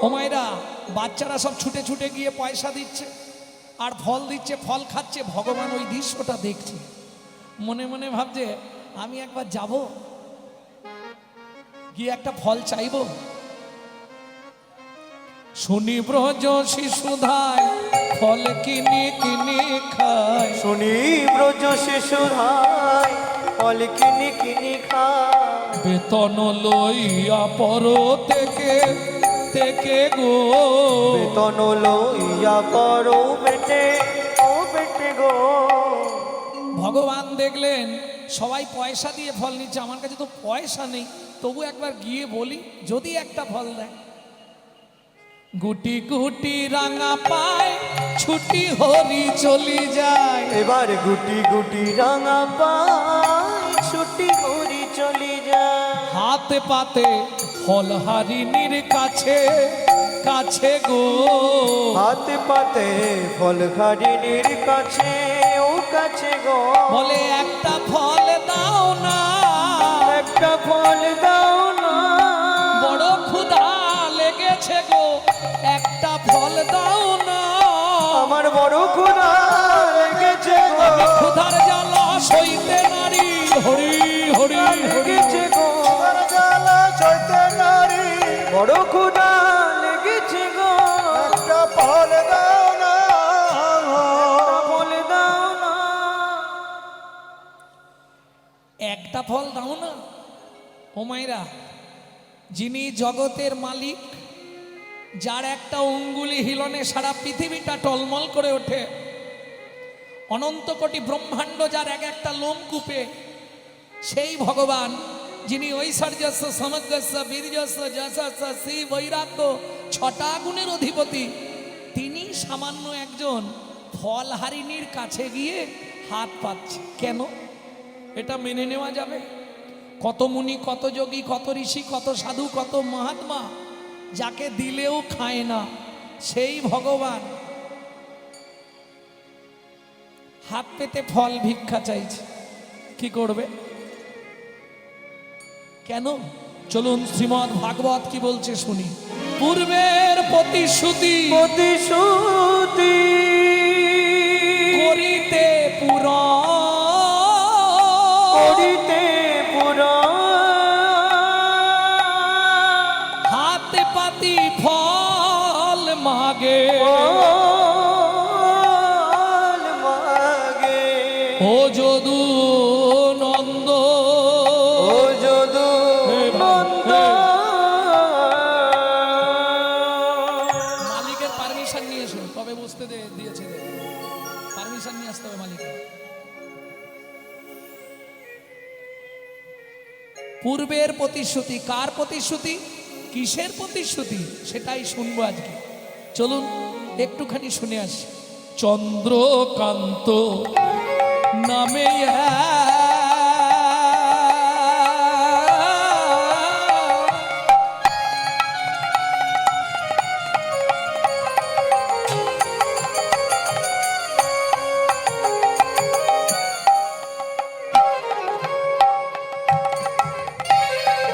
ও মায়েরা, বাচ্চারা সব ছুটে ছুটে গিয়ে পয়সা দিচ্ছে আর ফল দিচ্ছে, ফল খাচ্ছে। ভগবান ওই দৃশ্যটা দেখছে, মনে মনে ভাবছে আমি একবার যাব, গিয়ে একটা ফল চাইব। শুনি ব্রজ শিশুধায় ফল কিনে কিনে খায়, শুনি ব্রজ শিশুধায় ফল কিনে কিনে খায়। বেতন লইয়া পর থেকে থেকে গো, বেতন লইয়া করো বেটে, ও বেটে গো। ভগবান দেখলেন সবাই পয়সা দিয়ে ফল নিচ্ছে, আমার কাছে তো পয়সা নেই, তবু একবার গিয়ে বলি যদি একটা ফল দেয়। গুটি গুটি রাঙা পায় ছুটি হরি চলি যায়, এবার গুটি গুটি রাঙা পায় ছুটি হরি চলি যায়। হাতে পাতে ফল হারিনীর কাছে কাছে গো, হাতে পাতে ফল হারিনীর কাছে, ও কাছে গো। বলে একটা ফল দাও না, একটা ফল দাও না, বড় ক্ষুধা লেগেছে গো, একটা ফল দাও না। আমার বড় ক্ষুধা লেগেছে গো, আমি ক্ষুধার জ্বালা সইতে নারী, হরি হরি হরি। লেগেছে গো, ক্ষুধার জ্বালা সইতে নারী, বড় ক্ষুধা লেগেছে গো। একটা ফল দাও না, একটা ফল দাও না, একটা ফল দাও না। ও মায়েরা, যিনি জগতের মালিক, যার একটা অঙ্গুলি হিলনে সারা পৃথিবীটা টলমল করে ওঠে, অনন্ত কোটি ব্রহ্মাণ্ড যার এক একটা লোমকূপে, সেই ভগবান যিনি ঐশ্বর্যস্য সমগ্রস্য বীর্যস্য যশস্য শ্রী বৈরাগ্য ছটা গুণের অধিপতি, তিনি সামান্য একজন ফলহারিণীর কাছে গিয়ে হাত পাচ্ছে কেন? এটা মেনে নেওয়া যাবে? কত মুনি, কত যোগী, কত ঋষি, কত সাধু, কত মহাত্মা যাকে দিলেও খায় না, সেই ভগবান হাত পেতে ফল ভিক্ষা চাইছে, কি করবে? কেন? চলুন শ্রীমদ্ ভাগবত কি বলছে শুনি। পূর্বের প্রতিশ্রুতি প্রতিশ্রুতি করিতে পূরণ, করিতে পুরাণ, হাতে পাতি ফল মাগে, ফল মাগে। ও যদু নন্দ, ও যদু নন্দ, মালিকের পারমিশন নিয়ে এসো, তবে বুঝতে দিয়েছে, পারমিশন নিয়ে আসতে হবে মালিকের। পূর্বের প্রতিশ্রুতি, কার প্রতিশ্রুতি, কিসের প্রতিশ্রুতি, সেটাই শুনবো আজকে। চলুন একটুখানি শুনে আসি। চন্দ্রকান্ত নামে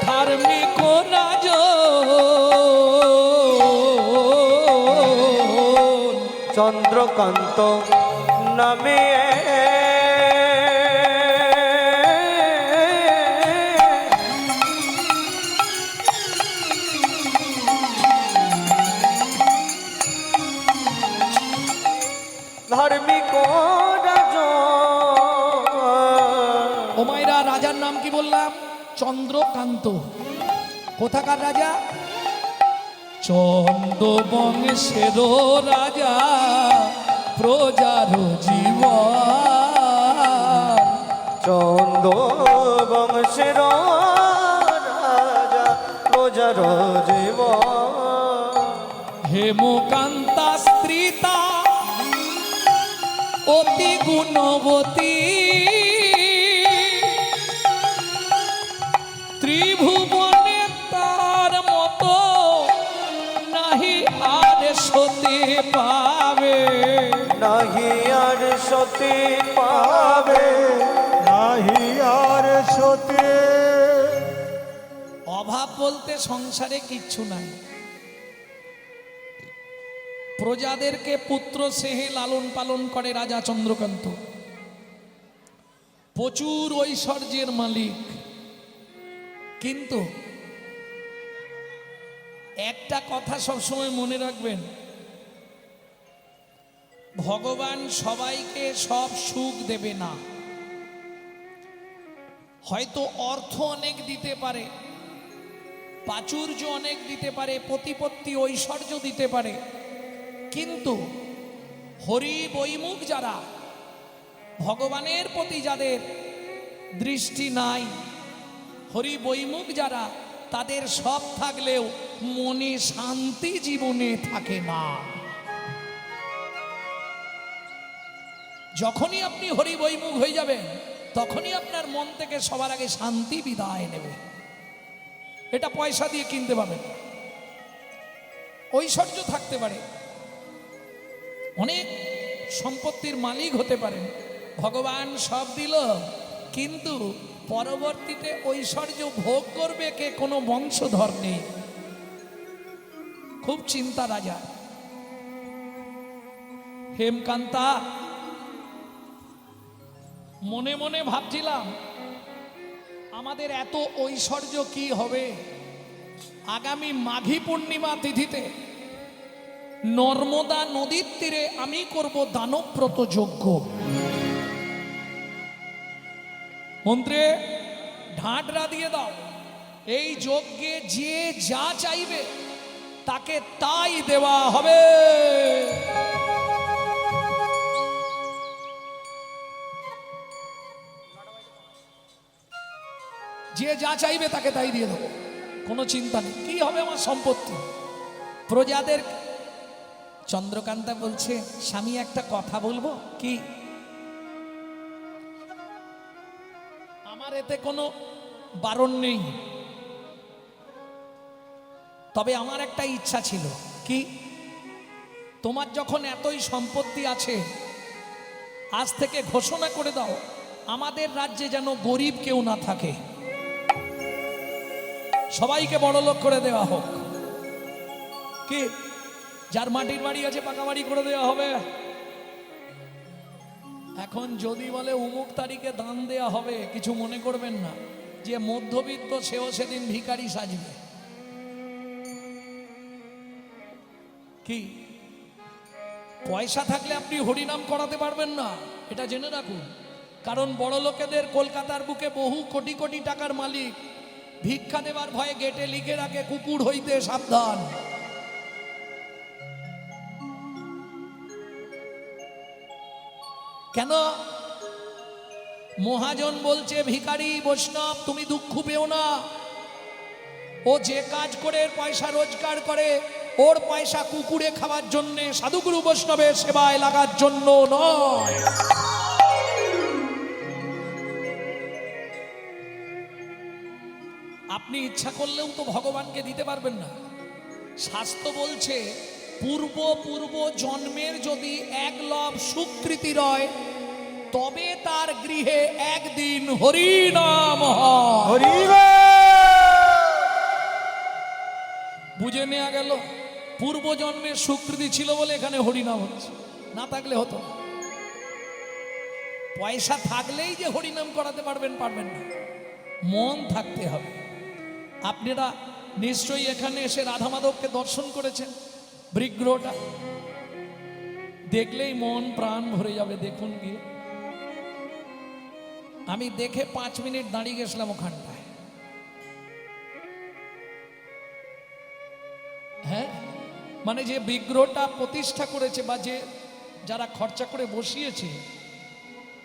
ধার্মিক রাজন, চন্দ্রকান্ত নামে ধার্মিক রাজন। ও মায়েরা, রাজার নাম কি বললাম? চন্দ্রকান্ত। কোথাকার রাজা? চন্দ্র বংশের রাজা, প্রজার জীবন। চন্দ বংশের রাজা, প্রজার জীবন। হেমকান্তা স্ত্রীতা অতি গুণবতী, ত্রিভুবনে তার মতো নাহি আর সতে পাবে, নাহি আর সতে পাবে, নাহি আর সতে। অভাব বলতে সংসারে কিচ্ছু নাই, প্রজাদেরকে পুত্র স্নেহে লালন পালন করে রাজা চন্দ্রকান্ত, প্রচুর ঐশ্বর্যের মালিক। কিন্তু একটা কথা সবসময় মনে রাখবেন, ভগবান সবাইকে সব সুখ দেবে না। হয়তো অর্থ অনেক দিতে পারে, প্রাচুর্য অনেক দিতে পারে, প্রতিপত্তি ঐশ্বর্য দিতে পারে, কিন্তু হরি বৈমুখ যারা, ভগবানের প্রতি যাদের দৃষ্টি নাই, হরি বৈমুখ যারা, তাদের সব থাকলেও মনে শান্তি জীবনে থাকে না। যখনই আপনি হরি বৈমুখ হয়ে যাবেন, তখনই আপনার মন থেকে সবার আগে শান্তি বিদায় নেবে। এটা পয়সা দিয়ে কিনতে পাবেন। ঐশ্বর্য থাকতে পারে, অনেক সম্পত্তির মালিক হতে পারেন, ভগবান সব দিল, কিন্তু পরবর্তীতে ঐশ্বর্য ভোগ করবে কে? কোনো বংশধর নেই। খুব চিন্তা রাজা। হেমকান্তা মনে মনে ভাবছিলাম, আমাদের এত ঐশ্বর্য কি হবে? আগামী মাঘী পূর্ণিমা তিথিতে নর্মদা নদীর তীরে আমি করব দানব্রত যজ্ঞ। মন্ত্রে ঢাঁটরা দিয়ে দাও, এই যজ্ঞে যে যা চাইবে তাকে তাই দেওয়া হবে। যে যা চাইবে তাকে তাই দিয়ে দেবো, কোনো চিন্তা নেই। কি হবে আমার সম্পত্তি? প্রজাদের। চন্দ্রকান্তা বলছে, স্বামী একটা কথা বলবো কি? আমার এতে কোনো বারণ নেই, তবে আমার একটা ইচ্ছা ছিল। কি? তোমার যখন এতই সম্পত্তি আছে, আজ থেকে ঘোষণা করে দাও, আমাদের রাজ্যে যেন গরিব কেউ না থাকে, সবাইকে বড়লোক করে দেওয়া হোক। কি? যার মাটির বাড়ি আছে পাকা বাড়ি করে দেওয়া হবে। এখন যদি বলে অমুক তারিখে দান দেওয়া হবে, কিছু মনে করবেন না, যে মধ্যবিত্ত সেও সেদিন ভিখারি সাজবে। কি? পয়সা থাকলে আপনি হরিনাম করাতে পারবেন না, এটা জেনে রাখুন। কারণ বড় লোকেদের কলকাতার বুকে বহু কোটি কোটি টাকার মালিক ভিক্ষা দেবার ভয়ে গেটে লিখে রাখে, কুকুর হইতে সাবধান। কেন? মহাজন বলছে, ভিখারি বৈষ্ণব তুমি দুঃখ পেও না, ও যে কাজ করে পয়সা রোজগার করে, ওর পয়সা কুকুরে খাওয়ার জন্য, সাধুগুরু বৈষ্ণবের সেবায় লাগার জন্য নয়। আপনি ইচ্ছা করলেও তো ভগবানকে দিতে পারবেন না। শাস্ত্র বলছে, পূর্ব পূর্ব জন্মের যদি এক লব সুকৃতি রয়, তবে তার গৃহে একদিন হরিনাম হয়। বুঝে নেওয়া গেল, পূর্ব জন্মের সুকৃতি ছিল বলে এখানে হরিনাম হচ্ছে, না থাকলে হতো না। পয়সা থাকলেই যে হরিনাম করাতে পারবেন, পারবেন না, মন থাকতে হবে। আপনারা নিশ্চয়ই এখানে এসে রাধা মাধবকে দর্শন করেছেন, বিগ্রহটা দেখলেই মন প্রাণ ভরে যাবে। দেখুন গিয়ে, আমি দেখে 5 মিনিট দাঁড়িয়ে গেছিলাম ওখানটায়। হ্যাঁ, মানে যে বিগ্রহটা প্রতিষ্ঠা করেছে বা যে যারা খরচা করে বসিয়েছে,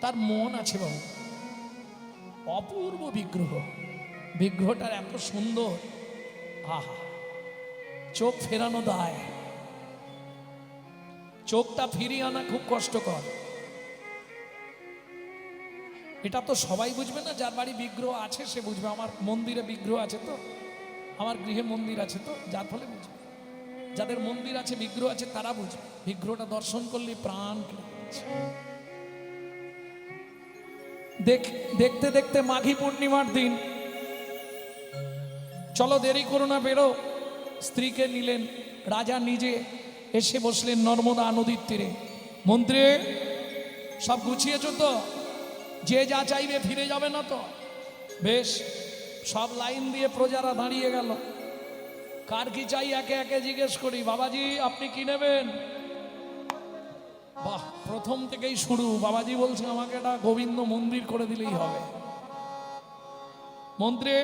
তার মন আছে বাবু। অপূর্ব বিগ্রহ, বিগ্রহটার এত সুন্দর, আহা, চোখ ফেরানো দায়। চোখটা ফিরিয়ে আনা খুব কষ্টকর। এটা তো সবাই বুঝবে না, যার বাড়ি বিগ্রহ আছে সে বুঝবে। আমার মন্দিরে বিগ্রহ আছে তো, আমার গৃহে মন্দির আছে তো, যার ফলে বুঝবে। যাদের মন্দির আছে, বিগ্রহ আছে, তারা বুঝবে। বিগ্রহটা দর্শন করলে প্রাণ কেড়ে যাচ্ছে। দেখতে দেখতে মাঘী পূর্ণিমার দিন, চলো দেরি করো না, বেরো। স্ত্রীকে নিলেন, রাজা নিজে এসে বসলেন নর্মদা নদীর তীরে। মন্ত্রী, সব গুছিয়েছ তো? যে যা চাইবে ফিরে যাবে না তো? বেশ, সব লাইন দিয়ে প্রজারা দাঁড়িয়ে গেল। কার কি চাই একে একে জিজ্ঞেস করি। বাবাজি, আপনি কি নেবেন? বাহ, প্রথম থেকেই শুরু। বাবাজি বলছে আমাকে একটা গোবিন্দ মন্দির করে দিলেই হবে। মন্ত্রী,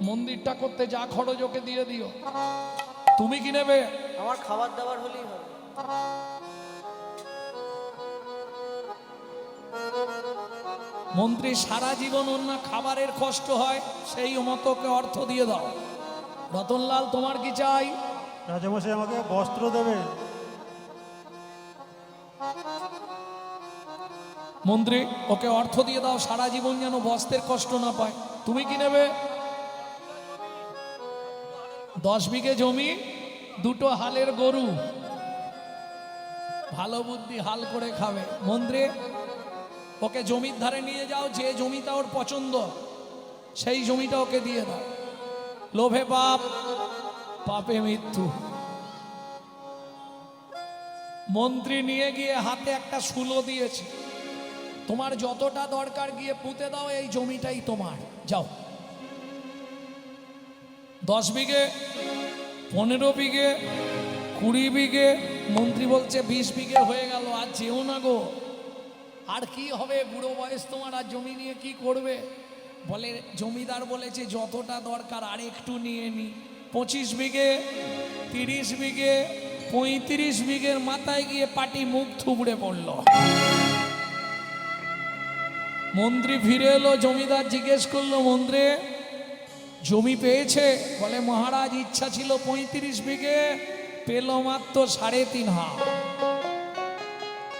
মন্দিরটা করতে যা খরচ ওকে দিয়ে দিও। তুমি কি নেবে? আমার খাবার দাবার হলেই হবে। মন্ত্রী, সারা জীবন ওর না খাবারের কষ্ট হয়, সেই মতোকে অর্থ দিয়ে দাও। রতনলাল, তোমার কি চাই? রাজামশাই আমাকে বস্ত্র দেবে। মন্ত্রী, ওকে অর্থ দিয়ে দাও, সারা জীবন যেন বস্ত্রের কষ্ট না পায়। তুমি কি নেবে? 10 বিঘে জমি, 2টো হালের গরু। ভালো বুদ্ধি, হাল করে খাবে। মন্ত্রী, ওকে জমির ধারে নিয়ে যাও, যে জমিটা ওর পছন্দ সেই জমিটা ওকে দিয়ে দাও। লোভে পাপ, পাপে মৃত্যু। মন্ত্রী নিয়ে গিয়ে হাতে একটা শুলো দিয়েছে। তোমার যতটা দরকার গিয়ে পুঁতে দাও, এই জমিটাই তোমার, যাও। 10 বিঘে, 15 বিঘে, 20 বিঘে। মন্ত্রী বলছে 20 বিঘে হয়ে গেল, আর যেও না গো। আর কি হবে, বুড়ো বয়স তোমার, আর জমি নিয়ে কি করবে? বলে জমিদার বলেছে যতটা দরকার আর একটু নিয়ে নি। 25 বিঘে, 30 বিঘে, 35 বিঘের মাথায় গিয়ে পাটি মুখ থুবড়ে পড়ল। মন্ত্রী ফিরে এলো, জমিদার জিজ্ঞেস করলো, মন্ত্রী জমি পেয়েছে? বলে মহারাজ, ইচ্ছা ছিল 35 বিঘে, পেল মাত্র 3.5 হাত।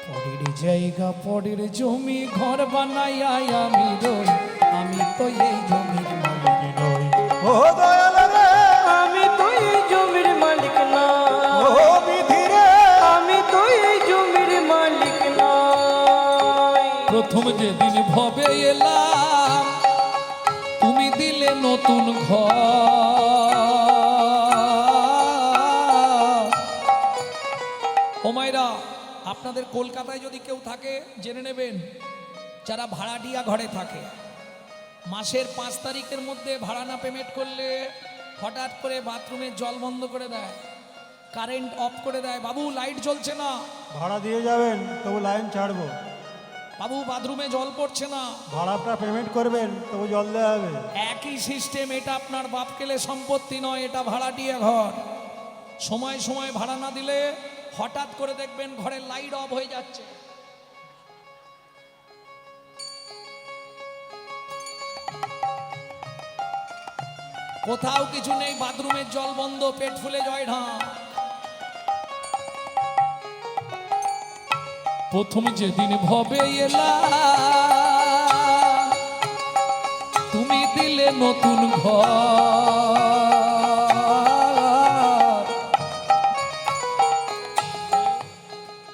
পরের জায়গা, পরের জমি, ঘর বানাইয়া আমি রই, আমি তো এই জমির মালিক নই। ও দয়াল রে, আমি তো এই জমির মালিক না। ও বিধি রে, আমি তো এই জমির মালিক নই। প্রথম যেদিন ভবে এলাম, তুমি দিলে নতুন ঘর। ও মায়েরা, আপনাদের কলকাতায় যদি কেউ থাকে জেনে নেবেন, যারা ভাড়াটিয়া ঘরে থাকে, মাসের 5 তারিখের মধ্যে ভাড়া না পেমেন্ট করলে হঠাৎ করে বাথরুমের জল বন্ধ করে দেয়, কারেন্ট অফ করে দেয়। বাবু লাইট জ্বলছে না, ভাড়া দিয়ে যাবেন, তবু লাইন ছাড়বো। বাবু বাথরুমে জল পড়ছে না, ভাড়াটা পেমেন্ট করবেন, তবু জল দেওয়া হবে। একই সিস্টেম। এটা আপনার বাপ কেলে সম্পত্তি নয়, এটা ভাড়াটিয়া ঘর। সময় সময় ভাড়া না দিলে হঠাৎ করে দেখবেন ঘরের লাইট অফ হয়ে যাচ্ছে। কোথাও কিছু নেই, বাথরুমের জল বন্ধ, পেট ফুলে জয় ঢাক। প্রথম যেদিন ভবে এলাম, তুমি দিলে নতুন ঘর।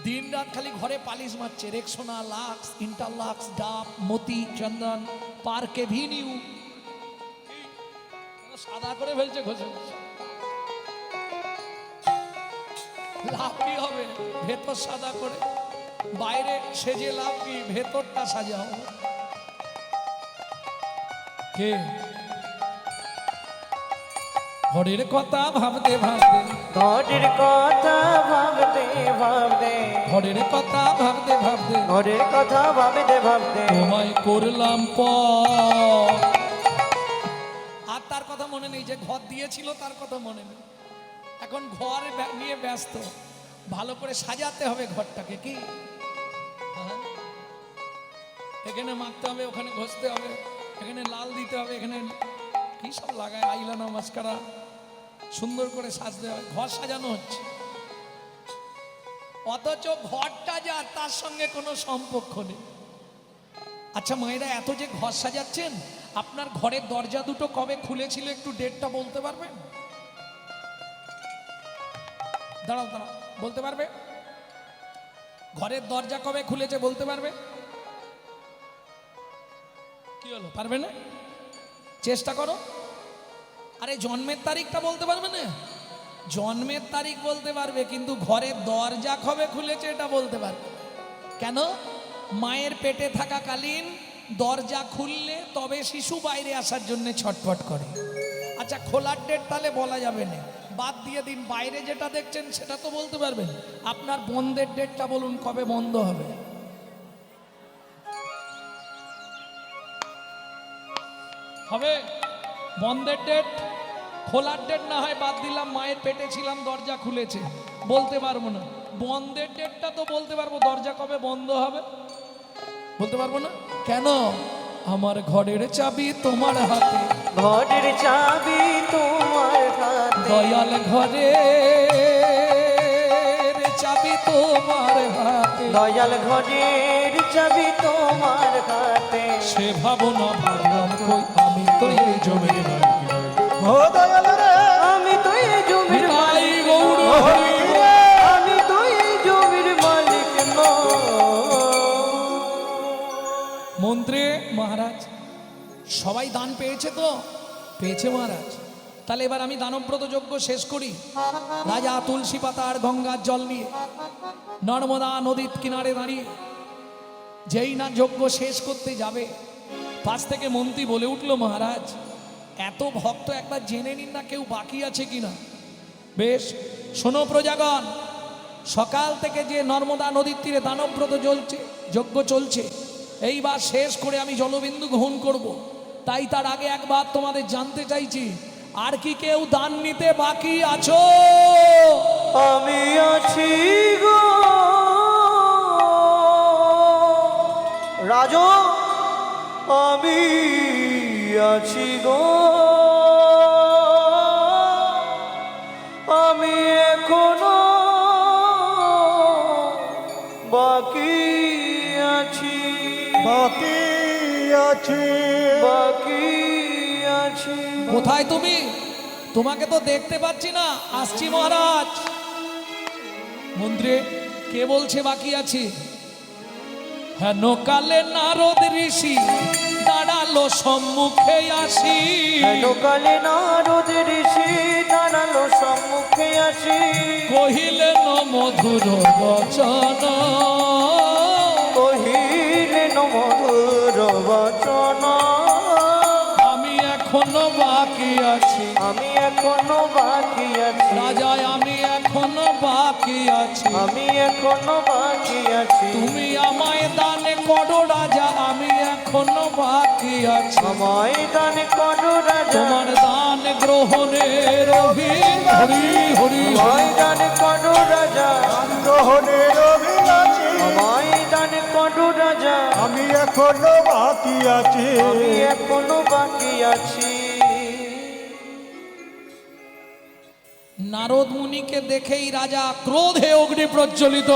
দিন রাত খালি ঘরে পালিশ মারছে, রেক্সোনা, লাক্স, ইন্টারলাক্স, ডাব, মতি, চন্দন, পার্ক এভিনিউ। সাদা করে ফেলছে ঘষে ঘষে। লাভ কি হবে? ভেতর সাদা করে, বাইরে সেজে লাভ কি? ভেতরটা সাজাও। কে ঘরের কথা ভাবতে ভাবতে, ঘরের কথা ভাবতে ভাবতে, ঘরের কথা ভাবতে ভাবতে, ঘরের কথা ভাবতে ভাবতে, তোমায় করলাম পর। আর তার কথা মনে নেই, যে ঘর দিয়েছিল তার কথা মনে নেই। এখন ঘর নিয়ে ব্যস্ত, ভালো করে সাজাতে হবে ঘরটাকে। কি হ্যাঁ? এখানে মাখতে হবে, ওখানে ঘষতে হবে, এখানে লাল দিতে হবে, এখানে কি সব লাগায়, আইলানা, মাস্কারা, সুন্দর করে সাজতে হবে। ঘর সাজানো হচ্ছে, অথচ ঘরটা যা, তার সঙ্গে কোনো সম্পর্ক নেই। আচ্ছা মায়েরা, এত যে ঘর সাজাচ্ছেন, আপনার ঘরের দরজা দুটো কবে খুলেছিল একটু ডেটটা বলতে পারবেন? দাঁড়াও দাঁড়াও, বলতে পারবে? ঘরের দরজা কবে খুলেছে বলতে পারবে? কি হলো, পারবে না? চেষ্টা করো। আরে জন্মের তারিখটা বলতে পারবে না? জন্মের তারিখ বলতে পারবে, কিন্তু ঘরের দরজা কবে খুলেছে এটা বলতে পারবে না। কেন? মায়ের পেটে থাকাকালীন দরজা খুললে তবে শিশু বাইরে আসার জন্য ছটফট করে। আচ্ছা, খোলার ডেট তাহলে বলা যাবে না, বাদ দিয়ে দিন। বাইরে যেটা দেখছেন সেটা তো বলতে পারবেন। আপনার বন্ধের ডেটটা বলুন, কবে বন্ধ হবে? হবে বন্ধের ডেট? খোলার ডেট না হয় বাদ দিলাম, মায়ের পেটে ছিলাম দরজা খুলেছে, বলতে পারবো না। বন্ধের ডেটটা তো বলতে পারবো, দরজা কবে বন্ধ হবে বলতে পারবো না। কেন? আমার ঘরের চাবি তোমার হাতে, ঘরের চাবি তোমার হাতে, দয়াল ঘরের চাবি তোমার হাতে, দয়াল ঘরের চাবি তোমার হাতে। সে ভাবনা ভাবলাম কই, আমি তো এই জমির মালিক নই। ও দয়াল রে, আমি তো এই জমির নিতাই মালিক গৌর নই। হরি। আমি তো এই জমির মালিক নই। মন্ত্রী মহারাজ সবাই দান পেয়েছে তো? পেয়েছে মহারাজ। তাহলে এবার আমি দানব্রত যজ্ঞ শেষ করি। রাজা তুলসী পাতা আর গঙ্গার জল নিয়ে নর্মদা নদীর কিনারে দাঁড়িয়ে যেই না যজ্ঞ শেষ করতে যাবে, পাশ থেকে মন্ত্রী বলে উঠল, মহারাজ এত ভক্ত একবার জেনে নিন না কেউ বাকি আছে কিনা। বেশ, শোনো প্রজাগণ, সকাল থেকে যে নর্মদা নদীর তীরে দানব্রত জ্বলছে, যজ্ঞ চলছে, এইবার শেষ করে আমি জলবিন্দু গ্রহণ করব। তাই তার আগে একবার তোমাদের জানতে চাইছি, আর কি কেউ দান নিতে বাকি আছো? আমি আছি গো রাজা, আমি আছি গো, আমি এখনো বাকি আছি, বাকি আছে। বাকি আছি। কোথায় তুমি? তোমাকে তো দেখতে পাচ্ছি না। আসছি মহারাজ। মন্ত্রী, কে বলছে বাকি আছে? হেন কালে নারদ ঋষি দাঁড়ালো সম্মুখে আসি, কালে নারদ ঋষি দাঁড়ালো সম্মুখে আসি, কহিলেন মধুর বচন, কহিলেন মধুর বচন, আমি এখনো বাকি আছি, আমি এখনো বাকি আছি, রাজা আমি এখনো বাকি আছি, আমি এখনো বাকি আছি, তুমি আমায় দান করো রাজা, আমি এখনো বাকি আছি, আমায় দান করো রাজা, তোমার দান গ্রহণের হরি হরি, আমায় দান করো রাজা, গ্রহণের অভিলাষী, আমায় দান করো রাজা, আমি এখনো বাকি আছি। আমি এখনো বাকি আছি। নারদ মুনিকে দেখেই রাজা ক্রোধে অগ্নি প্রজ্বলিত,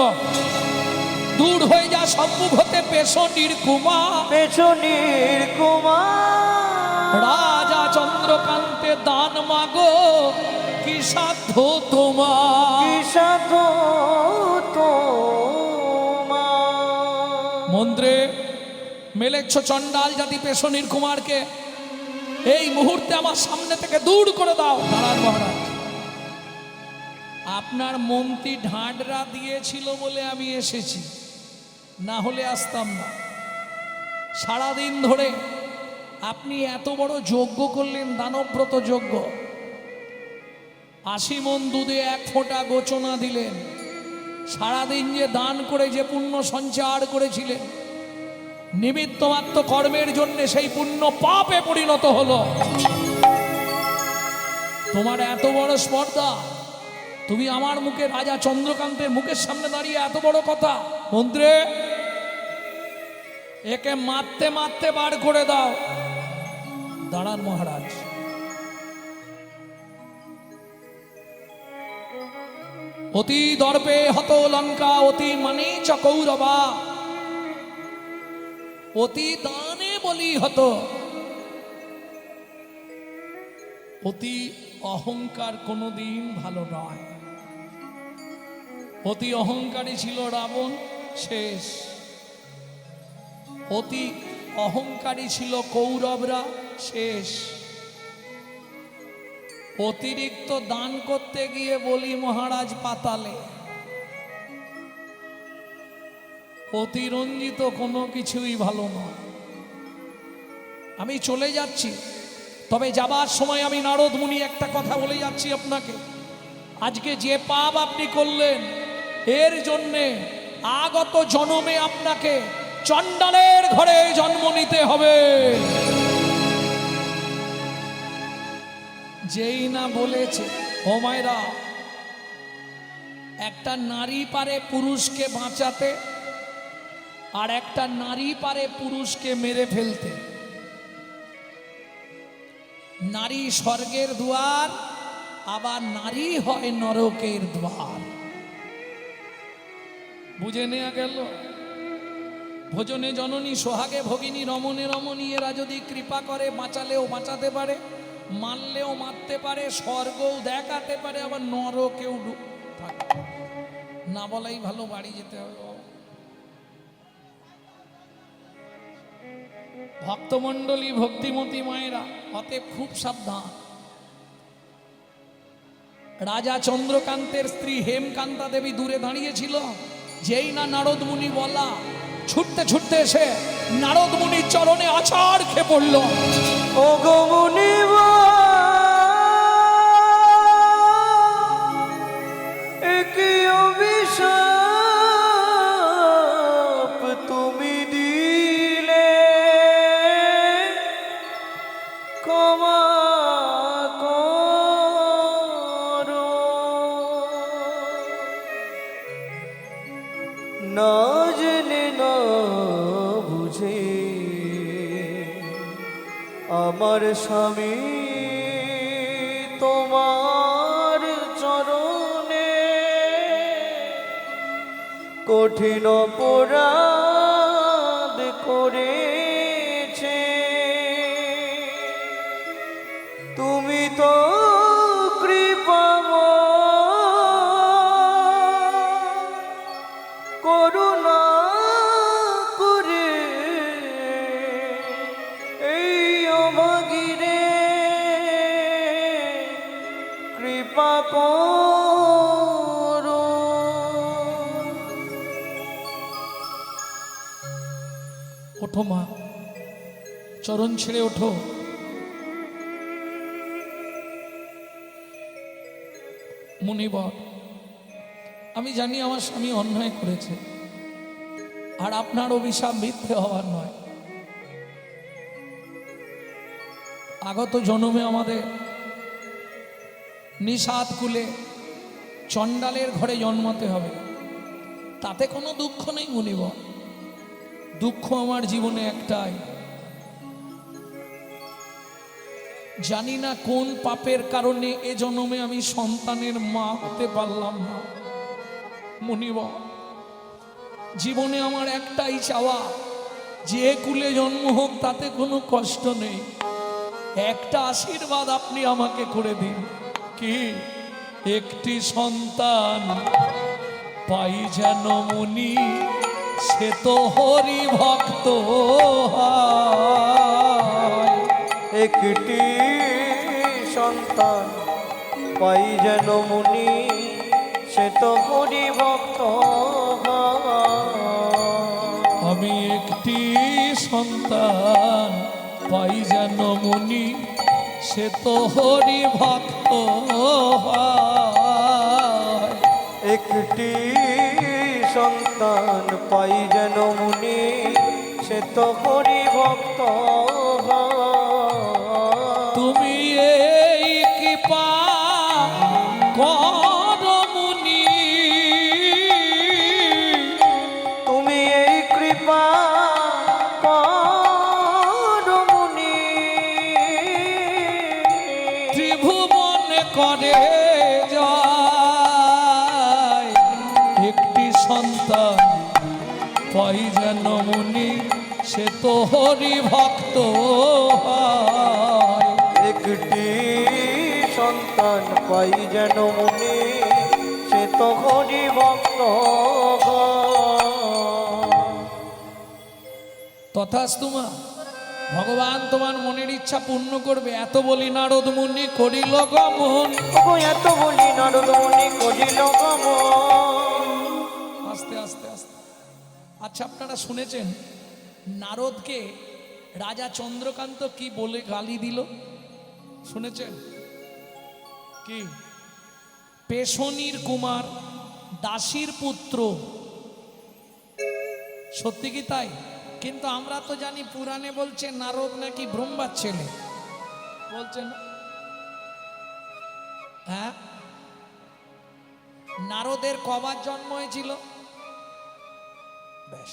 দূর হয়ে যা সম্মুখ হতে পেশনির কুমার, পেছনের কুমার, রাজা চন্দ্রকান্তে দান মাগো, কি সাধ্য তোমার? কি সাধু তোমার। মন্ত্রে মেলেচ্ছ চণ্ডাল জাতি পেশনির কুমারকে, এই মুহূর্তে আমার সামনে থেকে দূর করে দাও। দাঁড়ান মহারাজ, আপনার মন্ত্রী ঢাঁডরা দিয়েছিল বলে আমি এসেছি, না হলে আসতাম না। সারাদিন ধরে আপনি এত বড় যজ্ঞ করলেন, দানব্রত যজ্ঞ, 80 মণ দুধে 1 ফোঁটা গোচনা দিলেন, সারাদিন যে দান করে যে পুণ্য সঞ্চার করেছিলেন, নিমিত্ত মাত্র কর্মের জন্য সেই পুণ্য পাপে পরিণত হলো। তোমার এত বড় স্পর্ধা, তুমি আমার মুখে, রাজা চন্দ্রকান্তের মুখের সামনে দাঁড়িয়ে এত বড় কথা। মন্ত্রী, একে মারতে মারতে বার করে দাও। দাঁড়ান মহারাজ। অতি দর্পে হত লঙ্কা, অতি মানে চকৌরবা, অতি দানে বলি হতো, অতি অহংকার কোনোদিন ভালো নয়। অতি অহংকারী ছিল রাবণ, শেষ। অতি অহংকারী ছিল কৌরবরা, শেষ। অতিরিক্ত দান করতে গিয়ে বলি মহারাজ পাতালে। অতিরঞ্জিত কোনো কিছুই ভালো নয়। আমি চলে যাচ্ছি, তবে যাবার সময় আমি নারদ মুনি একটা কথা বলে যাচ্ছি আপনাকে। আজকে যে পাপ আপনি করলেন, এর জন্যে আগত জন্মে আপনাকে চণ্ডালের ঘরে জন্ম নিতে হবে। যেই না বলেছে, ও মায়েরা, একটা নারী পারে পুরুষকে বাঁচাতে, আর একটা নারী পারে পুরুষকে মেরে ফেলতে। নারী স্বর্গের দুয়ার, আবার নারী হয় নরকের দ্বার। বুঝে নেওয়া গেল? ভোজনে জননী, সোহাগে ভগিনী, রমণে রমণী, এরা যদি কৃপা করে বাঁচালেও বাঁচাতে পারে, মারলেও মারতে পারে, স্বর্গও দেখাতে পারে, আবার নরকেও থাকে। না বলাই ভালো, বাড়ি যেতে হবে। ভক্তমণ্ডলী, ভক্তিমতী মায়েরা, অতএব খুব সাবধান। রাজা চন্দ্রকান্তের স্ত্রী হেমকান্তা দেবী দূরে দাঁড়িয়েছিল। যেই না নারদ মুনি বলা, ছুটতে ছুটতে এসে নারদ মুনির চরণে আছাড় খেয়ে পড়ল। ও গো মুনিব, একই অভিশাপ তুমি দিলে, ক্ষমা করো। না জেনে না বুঝে আমার স্বামী তোমার চরণে কঠিন অপরাধ করেছে। তুমি তো করুণা করে এই অভাগীরে কৃপা করো। ওঠো মা, চরণ ছেড়ে ওঠো। মুনিবর, আমি জানি আমার স্বামী অন্যায় করেছে, আর আপনার অভিশাপ মিথ্যে হওয়ার নয়। আগত জন্মে আমাদের নিষাদ কুলে চণ্ডালের ঘরে জন্মাতে হবে, তাতে কোনো দুঃখ নেই মুনিবর। দুঃখ আমার জীবনে একটাই, জানি না কোন পাপের কারণে এ জন্মে আমি সন্তানের মা হতে পারলাম না। মুনিবর, জীবনে আমার একটাই চাওয়া, যে কুলে জন্ম হোক তাতে কোনো কষ্ট নেই, একটা আশীর্বাদ আপনি আমাকে করে দিন। কি? একটি সন্তান পাই যেন মুনি, সে তো হরি ভক্ত হয়। একটি সন্তান পাই যেন মুনি, সে তো হরি ভক্ত হয়। আমি একটি সন্তান পাই যেন মুনি, সে তো হরি ভক্ত হয়। একটি সন্তান পাই যেন মুনি, সে তো হরি ভক্ত হয়। তুমি এই কৃপা করো মুনি, তুমি এই কৃপা করো মুনি, ত্রিভুবন করে যায়। একটি সন্তান পাই যেন মুনি, সে তো হরি ভক্ত হয়। একটি সন্তান পাই যেন মুনি, সে তো হরি ভক্ত হয়। তথাস্তু মা। ভগবান তোমার মনের ইচ্ছা পূর্ণ করবে। এত বলি নারদ মুনি করিল গমন। এত বলি নারদ মুনি করিল গমন। আস্তে আস্তে আস্তে। আচ্ছা, আপনারা শুনেছেন নারদকে রাজা চন্দ্রকান্ত কি বলে গালি দিল? শুনেছেন কি? পেশনির কুমার, দাসীর পুত্র। সত্যি কি তাই? কিন্তু আমরা তো জানি পুরাণে বলছে নারদ নাকি ব্রহ্মার ছেলে, বলছে না? হ্যাঁ, নারদের কবার জন্ম হয়েছিল? বেশ,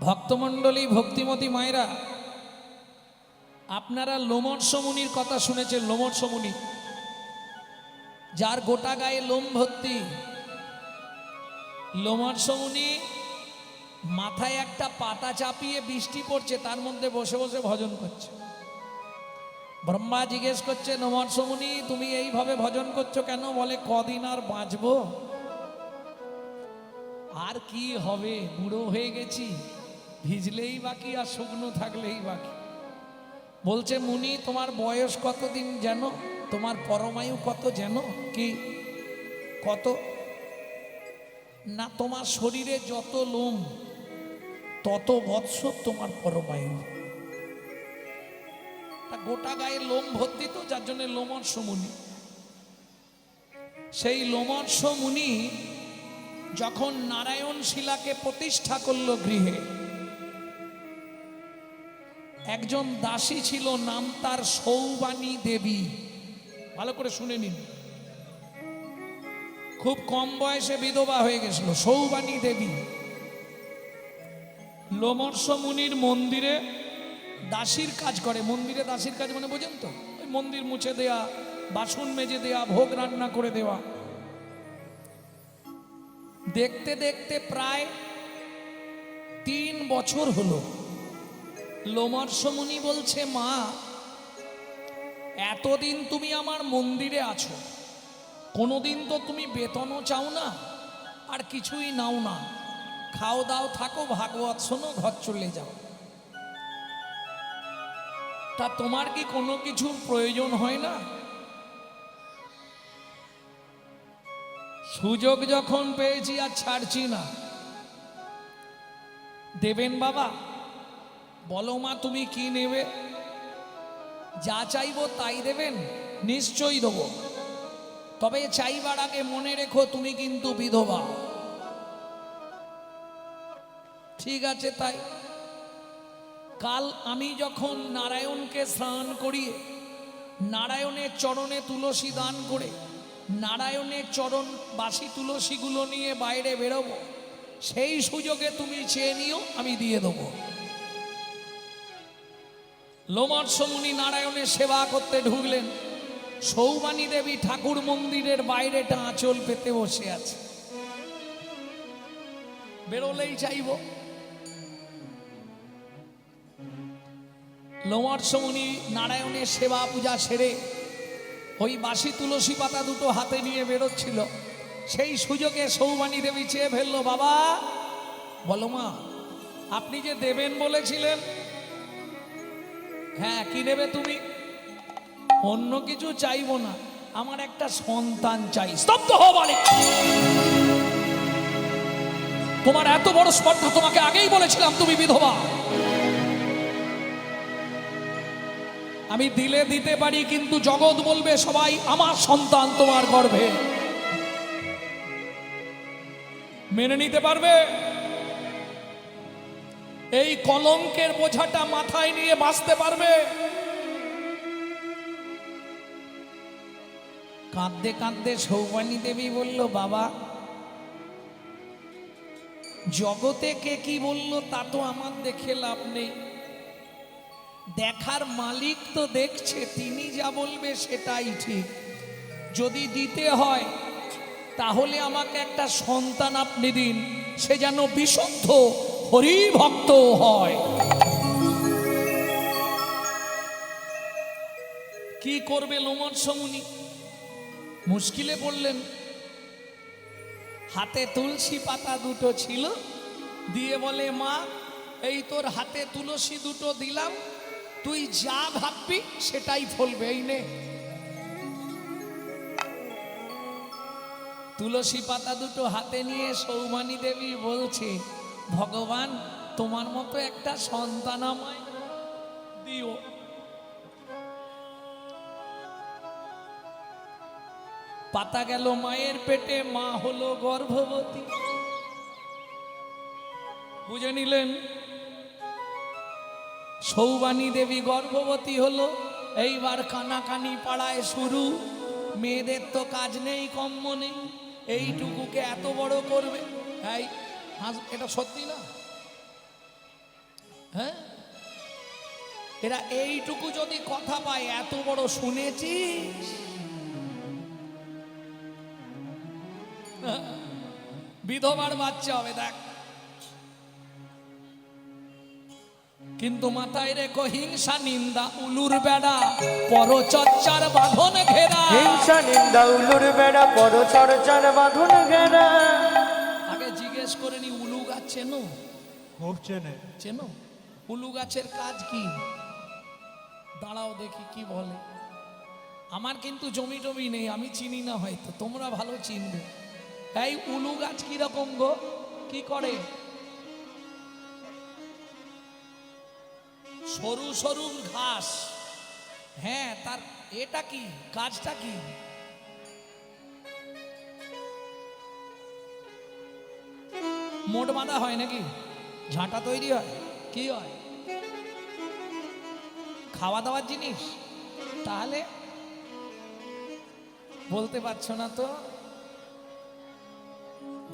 ভক্তমণ্ডলী, ভক্তিমতী মায়েরা, আপনারা লোমর্ষ মুনির কথা শুনেছেন? লোমর্ষ মুনি, যার গোটা গায়ে লোম ভর্তি। লোমর্ষ মুনি মাথায় একটা পাতা চাপিয়ে, বৃষ্টি পড়ছে, তার মধ্যে বসে বসে ভজন করছে। ব্রহ্মা জিজ্ঞেস করছে, লোমর্ষ মুনি তুমি এইভাবে ভজন করছো কেন? বলে কদিন আর বাঁচবো, আর কি হবে, বুড়ো হয়ে গেছি, ভিজলেই বাকি আর শুকনো থাকলেই বাকি। বলছে মুনি তোমার বয়স কতদিন যেন? তোমার পরমায়ু কত যেন? কি কত? না, তোমার শরীরে যত লোম তত বৎসর তোমার পরমায়ু। তা গোটা গায়ে লোম ভর্তি তো, যার জন্য লোমর্ষ মুনি। সেই লোমর্ষ মুনি যখন নারায়ণ শিলাকে প্রতিষ্ঠা করলো গৃহে, একজন দাসী ছিল, নাম তার সৌবানী দেবী। ভালো করে শুনে নিন, খুব কম বয়সে বিধবা হয়ে গেছিল সৌবানী দেবী। লোমর্ষ মুনির মন্দিরে দাসীর কাজ করে। মন্দিরে দাসীর কাজ মানে বোঝেন তো? ওই মন্দির মুছে দেয়া, বাসন মেজে দেয়া, ভোগ রান্না করে দেওয়া। দেখতে দেখতে প্রায় 3 বছর হলো। লোমর্ষ মুনি বলছে, মা এতদিন তুমি আমার মন্দিরে আছো, কোনোদিন তো তুমি বেতনও চাও না, আর কিছুই নাও না, খাও দাও থাকো, ভাগবত শোনো, ঘর চলে যাও। তা তোমার কি কোনো কিছুর প্রয়োজন হয় না? সুযোগ যখন পেয়েছি আর ছাড়ছি না। দেবেন বাবা? বলো মা তুমি কি নেবে? যা চাইবো তাই দেবেন? নিশ্চয়ই দেবো, তবে চাইবার আগে মনে রেখো তুমি কিন্তু বিধবা। ঠিক আছে, তাই কাল আমি যখন নারায়ণকে স্নান করিয়ে, নারায়ণের চরণে তুলসী দান করে, নারায়ণের চরণ বাসি তুলসীগুলো নিয়ে বাইরে বেরোবো, সেই সুযোগে তুমি চেয়ে নিও, আমি দিয়ে দেবো। লোমর্ষ মুনি নারায়ণের সেবা করতে ঢুকলেন। সৌবানী দেবী ঠাকুর মন্দিরের বাইরেটা আঁচল পেতে বসে আছে। বেরোলেই চাইব। লোমর্ষ মুনি নারায়ণের সেবা পূজা সেরে ওই বাসি তুলসী পাতা দুটো হাতে নিয়ে বেরোচ্ছিল, সেই সুযোগে সৌবানী দেবী চেয়ে ফেললো, বাবা বলো মা আপনি যে দেবেন বলেছিলেন? হ্যাঁ, কি নেবে তুমি? অন্য কিছু চাইবো না, আমার একটা সন্তান চাই। স্তব্ধ হও বালিক, তোমার এত বড় স্পর্ধা, তোমাকে আগেই বলেছিলাম তুমি বিধবা। আমি দিলে দিতে পারি, কিন্তু জগৎ বলবে সবাই আমার সন্তান তোমার গর্ভে। মেনে নিতে পারবে? এই কলঙ্কের বোঝাটা মাথায় নিয়ে বাঁচতে পারবে? কাঁদতে কাঁদতে সৌবানী দেবী বলল, বাবা জগতে কে কি বলল তা তো আমার দেখে লাভ নেই, দেখার মালিক তো দেখছে, তিনি যা বলবে সেটাই ঠিক। যদি দিতে হয় তাহলে আমাকে একটা সন্তান আপনি দিন, সে যেন বিশুদ্ধ হরি ভক্ত হয়। কি করবে লোমর্ষ মুনি? মুশকিলে পড়লেন। হাতে তুলসী পাতা দুটো ছিল, দিয়ে বলে মা এই তোর হাতে তুলসী দুটো দিলাম, তুই যা ভাববি সেটাই ফলবে, এই নে। তুলসী পাতা দুটো হাতে নিয়ে সৌমানী দেবী বলছে, ভগবান তোমার মতো একটা সন্তান আমায় দিও। পাতা গেল মায়ের পেটে, মা হলো গর্ভবতী। বুঝে নিলেন? সৌবানী দেবী গর্ভবতী হলো। এইবার কানাকানি পাড়ায় শুরু। মেয়েদের তো কাজ নেই, কম্ম নেই, এইটুকুকে এত বড় করবে। এই এটা সত্যি না? হ্যাঁ, এরা এইটুকু যদি কথা পায়, এত বড় শুনেছিস? বিধবার বাচ্চা হবে দেখ। কিন্তু মাথায় রেখো, হিংসা নিন্দা উলুর বেড়া, পরচর্চার বাঁধন ঘেরা। হিংসা নিন্দা উলুর বেড়া, পরচর্চার বাঁধন ঘেরা। আগে জিজ্ঞেস করে নি, উলু গাছ চেনো? খুব চেনে। চেনো? উলু গাছের কাজ কি? দাঁড়াও দেখি কি বলে। আমার কিন্তু জমি টমি নেই, আমি চিনি না, হয়তো তোমরা ভালো চিনবে। এই উলু গাছ কিরকম গো? কি করে? সরু সরু ঘাস। হ্যাঁ, তার এটা কি, কাজটা কি? মোট বাঁধা হয় নাকি? ঝাঁটা তৈরি হয়? কি হয়? খাওয়া দাওয়ার জিনিস? তাহলে বলতে পারছো না তো?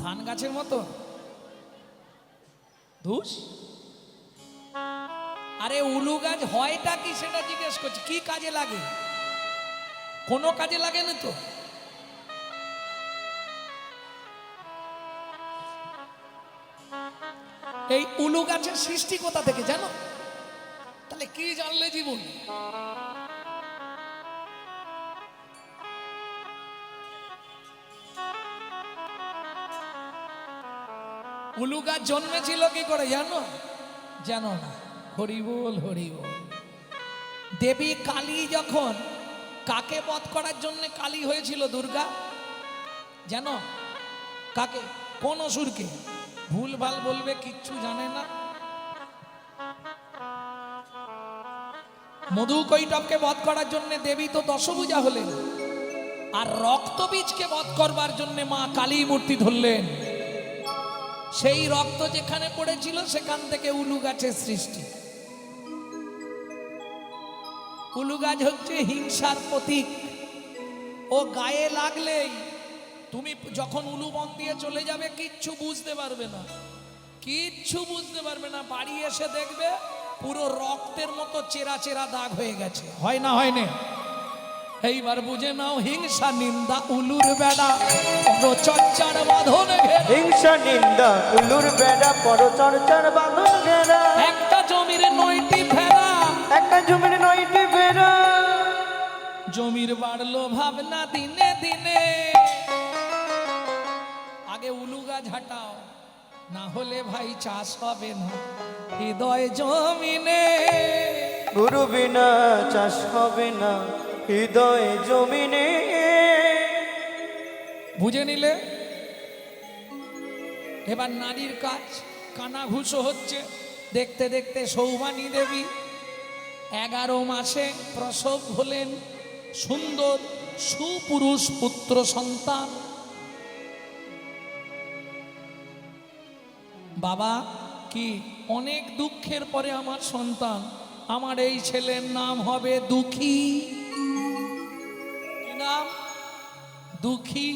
ধান গাছের মতো? ধুস। আরে উলু গাছ হয়টা কি সেটা জিজ্ঞেস করছি। কি কাজে লাগে? কোনো কাজে লাগে না তো। এই উলু গাছের সৃষ্টি কোথা থেকে জানো? তাহলে কি জানলে জীবন? উলু গাছ জন্মেছিল কি করে জানো? জানো না? হরি বল, হরি বল। দেবী কালী যখন কাকে বধ করার জন্য কালী হয়েছিল দুর্গা, জানো? কাকে? কোন অসুরকে? ভুল ভাল বলবে, কিচ্ছু জানে না। মধুকৈটবকে বধ করার জন্য দেবী তো দশভুজা হলেন, আর রক্তবীজকে বধ করবার জন্য মা কালী মূর্তি ধরলেন। সেই রক্ত যেখানে পড়েছিল সেখান থেকে উলু গাছের সৃষ্টি। উলু গাছ হচ্ছে হিংসার প্রতীক। ও গায়ে লাগলেই তুমি যখন উলু বন দিয়ে চলে যাবে, কিচ্ছু বুঝতে পারবে না, কিচ্ছু বুঝতে পারবে না। বাড়ি এসে দেখবে পুরো রক্তের মতো চেরা চেরা দাগ হয়ে গেছে। হয় না? হয় না? এইবার বুঝে নাও, হিংসা নিন্দা উলুর বেড়া, পরচর্চার বাঁধন ঘেরা। হিংসা নিন্দা উলুর বেড়া, পরচর্চার বাঁধন ঘেরা। একটা জমির 9টি ভেড়া, একটা জমির 9টি ভেড়া। জমির বাড়লো ভাবনা দিনে দিনে। আগে উলু গাছ হাঁটাও, না হলে ভাই চাষ হবে না হৃদয় জমিনে। গুরু বিনা চাষ হবে না হৃদয় জমিনে। বুঝে নিলে? এবার নারীর কাজ কানাঘুষো হচ্ছে। দেখতে দেখতে সৌবানী দেবী 11 মাসে প্রসব হলেন সুন্দর সুপুরুষ পুত্র সন্তান। বাবা কি অনেক দুঃখের পরে আমার সন্তান, আমার এই ছেলের নাম হবে দুঃখী। কি নাম? দুঃখী।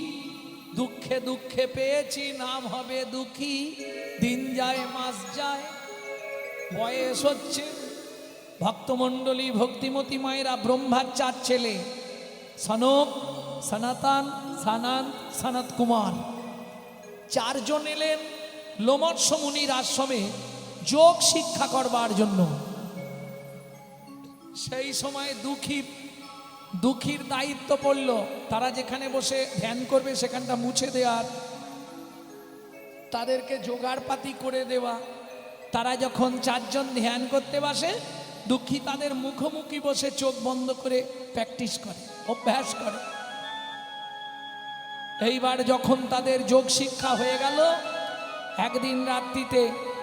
দুঃখে দুঃখে পেয়েছি, নাম হবে দুঃখী। দিন যায় মাস যায়, বয়স হচ্ছে। ভক্তমণ্ডলী ভক্তিমতী মায়েরা ব্রহ্মার 4 ছেলে, সনক, সনাতন, সানন্দ, সনত কুমার। 4 জন এলেন লোমৎস মুনির আশ্রমে যোগ শিক্ষা করবার জন্য। সেই সময় দুঃখী দুঃখীর দায়িত্ব পড়ল তারা যেখানে বসে ধ্যান করবে সেখানটা মুছে দেওয়ার, তাদেরকে জোগাড়পাতি করে দেওয়া। তারা যখন চারজন ধ্যান করতে বসে, দুঃখী তাদের মুখোমুখি বসে চোখ বন্ধ করে প্র্যাকটিস করে, অভ্যাস করে। এইবার যখন তাদের যোগ শিক্ষা হয়ে গেল, একদিন রাত্রিতে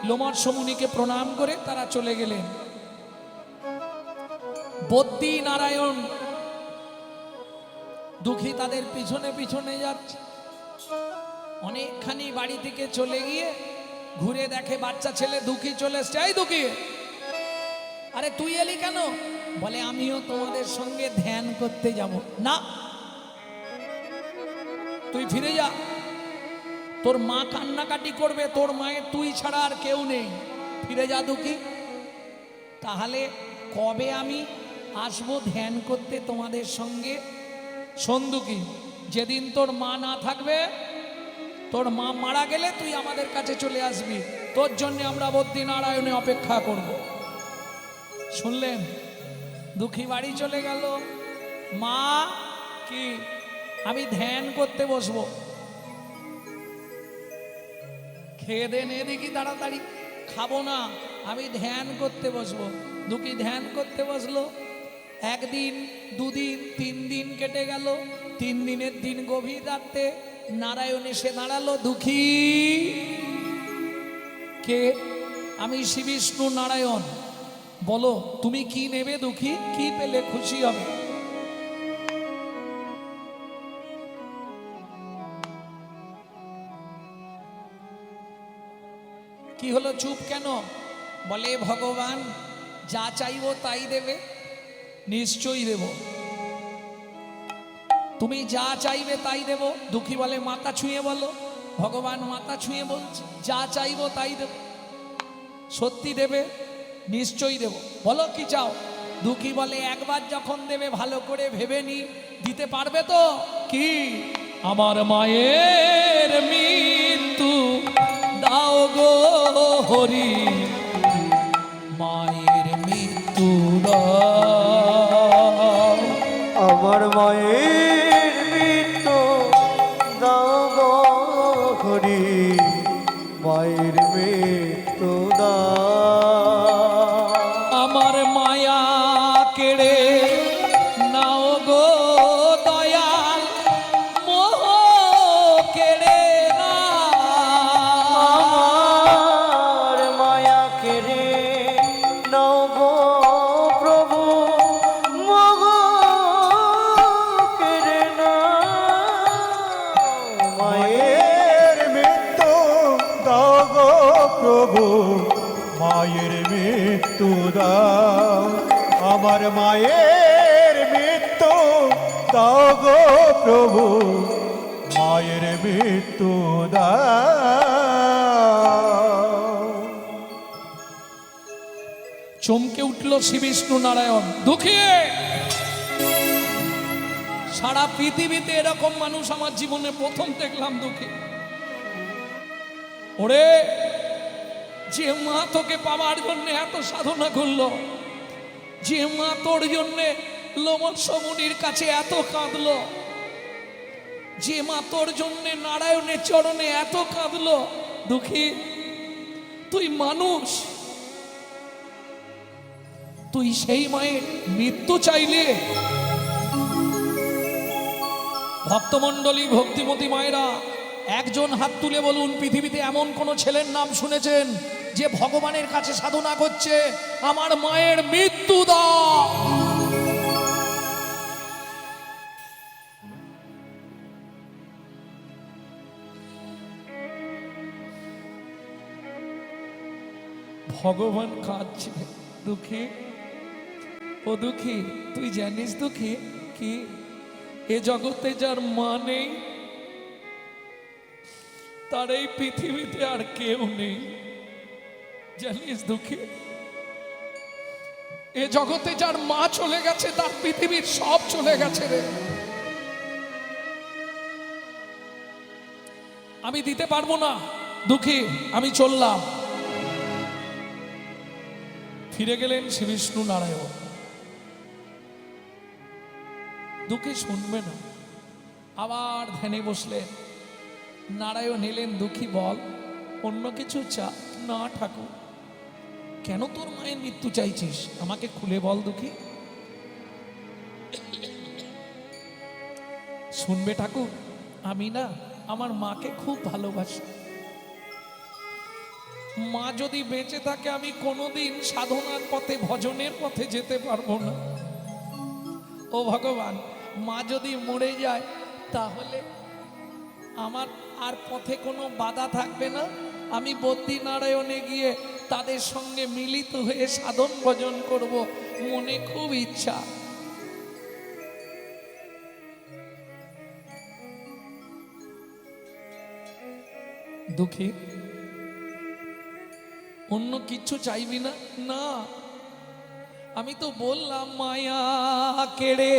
লোমর্ষ মুনিকে প্রণাম করে তারা চলে গেলেন। বদ্যি নারায়ণ দুঃখী তাদের পিছনে পিছনে যাচ্ছে। অনেকখানি বাড়ি থেকে চলে গিয়ে ঘুরে দেখে বাচ্চা ছেলে দুঃখী চলে এসছে। এই দুঃখী, আরে তুই এলি কেন? বলে আমিও তোমাদের সঙ্গে ধ্যান করতে যাব। না, তুই ফিরে যা, তোর মা কান্নাকাটি করবে, তোর মায়ের তুই ছাড়া আর কেউ নেই, ফিরে যা দুঃখী। তাহলে কবে আমি আসবো ধ্যান করতে তোমাদের সঙ্গে? শোন দুঃখী, যেদিন তোর মা না থাকবে, তোর মা মারা গেলে তুই আমাদের কাছে চলে আসবি, তোর জন্য আমরা বদ্যি নারায়ণে অপেক্ষা করব। শুনলেন? দুঃখী বাড়ি চলে গেল। মা কি, আমি ধ্যান করতে বসবো। খেয়ে দে নে দেখি তাড়াতাড়ি। খাবো না, আমি ধ্যান করতে বসবো। দুঃখী ধ্যান করতে বসলো। একদিন, দুদিন, 3 দিন কেটে গেল। 3 দিনের দিন গভীর রাতে নারায়ণ এসে দাঁড়ালো। দুঃখী কে? আমি শ্রী বিষ্ণু নারায়ণ। বলো তুমি কি নেবে দুঃখী? কি পেলে খুশি হবে? কি হলো, চুপ কেন? বলে ভগবান যা চাইবো তাই দেবে। নিশ্চয়ই দেব, তুমি যা চাইবে তাই দেব। দুঃখী বলে মাথা ছুঁয়ে বলো। ভগবান মাথা ছুঁয়ে বলছে যা চাইবো তাই দেব। সত্যি দেবে? নিশ্চয়ই দেব। বলো কি চাও? দুঃখী বলে একবার যখন দেবে ভালো করে ভেবে নি, দিতে পারবে তো? কি? আমার মায়ের মৃত্যু দাও গো হরি, মায়ের মৃত্যু দাও। আমার মায়ের মৃত্যু দাও গো হরি, মায়ের মৃত্যু দাও। আমার মায়া কেড়ে নাও গো দয়াল, মোহ কেড়ে নাও। আমার মায়া কেড়ে নাও গো প্রভু, মোহ কেড়ে নাও। মায়ের মৃত্যু দাও গো প্রভু, মায়ের মৃত্যু দাও। আমার মায়ের মৃত্যু দাও গো প্রভু, মায়ের মৃত্যু দাও। চমকে উঠল শ্রী বিষ্ণু নারায়ণ। দুঃখী, সারা পৃথিবীতে এরকম মানুষ আমার জীবনে প্রথম দেখলাম। দুঃখী, ওরে যে মা তোকে পাওয়ার জন্য এত সাধনা করলো, যে মা তোর জন্যে লোমর্ষ মুনির কাছে এত কাঁদলো, যে মা তোর জন্য নারায়ণের চরণে এত কাঁদলো, দুঃখী তুই মানুষ, তুই সেই মায়ের মৃত্যু চাইলে? ভক্তমণ্ডলী, ভক্তিমতী মায়েরা, একজন হাত তুলে বলুন পৃথিবীতে এমন কোন ছেলের নাম শুনেছেন যে ভগবানের কাছে সাধনা করছে আমার মায়ের মৃত্যু দাও? ভগবান কাঁদছে। দুঃখী, ও দুঃখী, তুই জানিস দুঃখী কি এ জগতে যার মা নেই তার এই পৃথিবীতে আর কেউ নেই, জানিস দুঃখী? এ জগতে যার মা চলে গেছে তার পৃথিবীর সব চলে গেছে রে। আমি দিতে পারবো না দুঃখী, আমি চললাম। ফিরে গেলেন শ্রী বিষ্ণু নারায়ণ। দুঃখী শুনবে না। আবার ধ্যানে বসলেন। নারায়ণ এলেন, দুঃখী বল, অন্য কিছু চা। না ঠাকুর। কেন তোর মায়ের মৃত্যু চাইছিস আমাকে খুলে বল দুঃখী। শুনবে ঠাকুর, আমি না আমার মাকে খুব ভালোবাসি। মা যদি বেঁচে থাকে আমি কোনোদিন সাধনার পথে ভজনের পথে যেতে পারবো না। ও ভগবান, মা যদি মরে যায় তাহলে আমার আর পথে কোনো বাধা থাকবে না। আমি বদ্রীনারায়ণে গিয়ে তাদের সঙ্গে মিলিত হয়ে সাধন ভজন করব, মনে খুব ইচ্ছা। দুঃখী, অন্য কিচ্ছু চাইবি না? না, আমি তো বললাম মায়া কেড়ে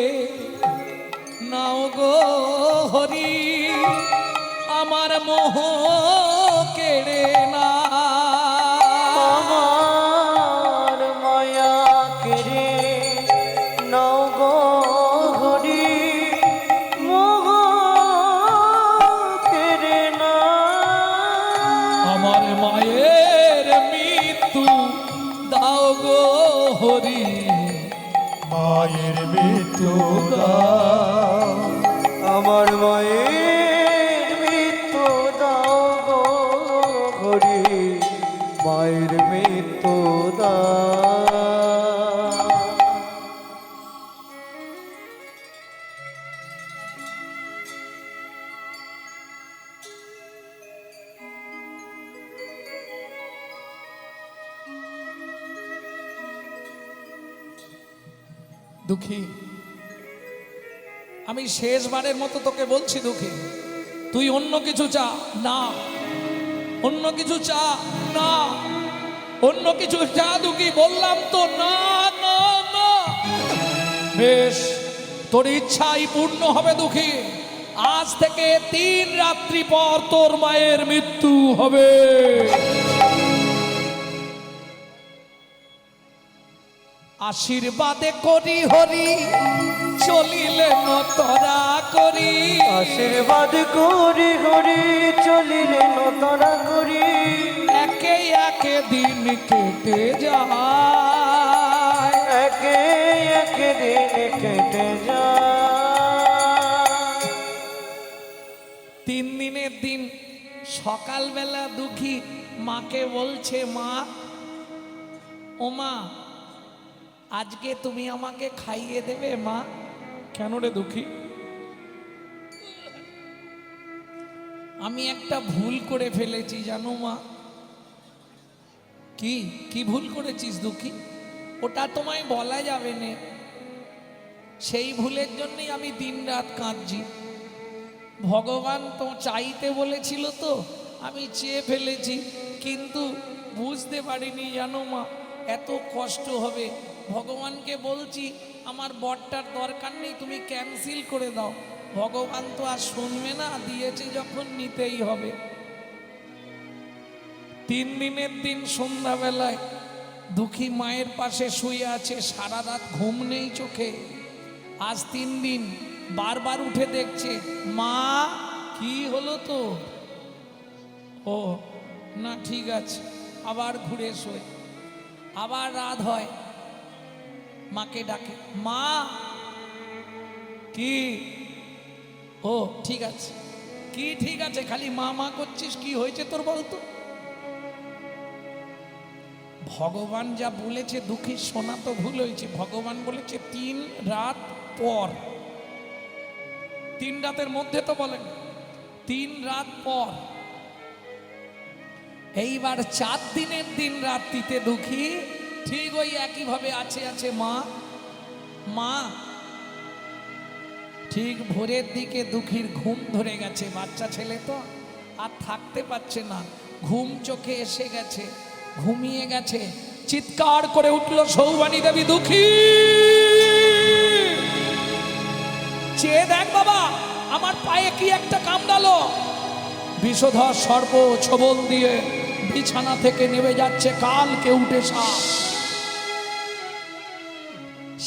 নাও গো হরি, আমার মোহ কেড়ে না। আমার মায়া কেড়ে নাও গো হরি, মোহ কেড়ে না। আমার মায়ের মৃত্যু দাও গো হরি, মায়ের মৃত্যু দাও, আমার মায়ের মৃত্যু দাও গো হরি, মায়ের মৃত্যু দাও। দুঃখী, আমি শেষবারের মতো তোকে বলছি দুঃখী, তুই অন্য কিছু চা। না, অন্য কিছু চা না, অন্য কিছু চা দুঃখী, বললাম তো। না না না। বেশ, তোর ইচ্ছাই পূর্ণ হবে দুঃখী। আজ থেকে 3 রাত্রি পর তোর মায়ের মৃত্যু হবে। আশীর্বাদে করি হরি, চলিলে নতরা করি। আশীর্বাদ করি হরি, চলিলে নতরা করি। একে একে দিন কেটে যায়, একে একে দিন কেটে যায়। 3 দিনের দিন সকালবেলা দুঃখী মাকে বলছে, মা, ও মা, আজকে তুমি আমাকে খাইয়ে দেবে মা। কেন রে দুঃখী? আমি একটা ভুল করে ফেলেছি জানো মা। কি কি ভুল করেছিস দুঃখী? ওটা তোমায় বলা যাবে না। সেই ভুলের জন্যই আমি দিনরাত কাঁদছি। ভগবান তো চাইতে বলেছিল, তো আমি চেয়ে ফেলেছি, কিন্তু বুঝতে পারিনি জানো মা এত কষ্ট হবে। ভগবানকে বলছি আমার বরটার দরকার নেই, তুমি ক্যান্সেল করে দাও। ভগবান তো আর শুনবে না, দিয়েছে যখন নিতেই হবে। 3 দিনের দিন সন্ধ্যাবেলায় দুঃখী মায়ের পাশে শুয়ে আছে, সারা রাত ঘুম নেই চোখে। আজ 3 দিন বারবার উঠে দেখছে, মা কি হলো তো? ও না, ঠিক আছে। আবার ঘুরে শোয়। আবার রাত হয়, মাকে ডাকে, মা কি? ও ঠিক আছে। কি ঠিক আছে? খালি মা মা করছিস, কি হয়েছে তোর বলতো? ভগবান যা বলেছে দুঃখী শোনা তো ভুল হয়েছে। ভগবান বলেছে 3 রাত পর। 3 রাতের মধ্যে তো বলেন, 3 রাত পর। এইবার 4 দিনের দিন রাত্রিতে দুঃখী ঠিক ওই একইভাবে আছে মা। মা ঠিক ভোরের দিকে দুঃখীর ঘুম ধরে গেছে। বাচ্চা ছেলে তো আর থাকতে পারছে না, ঘুম চোখে এসে গেছে, ঘুমিয়ে গেছে। চিৎকার করে উঠল সৌবানী দেবী, দুঃখী চেয়ে দেখ বাবা, আমার পায়ে কি একটা কামড়ালো। বিষধর সর্প ছোবল দিয়ে বিছানা থেকে নেমে যাচ্ছে কালকে উঠে সাপ।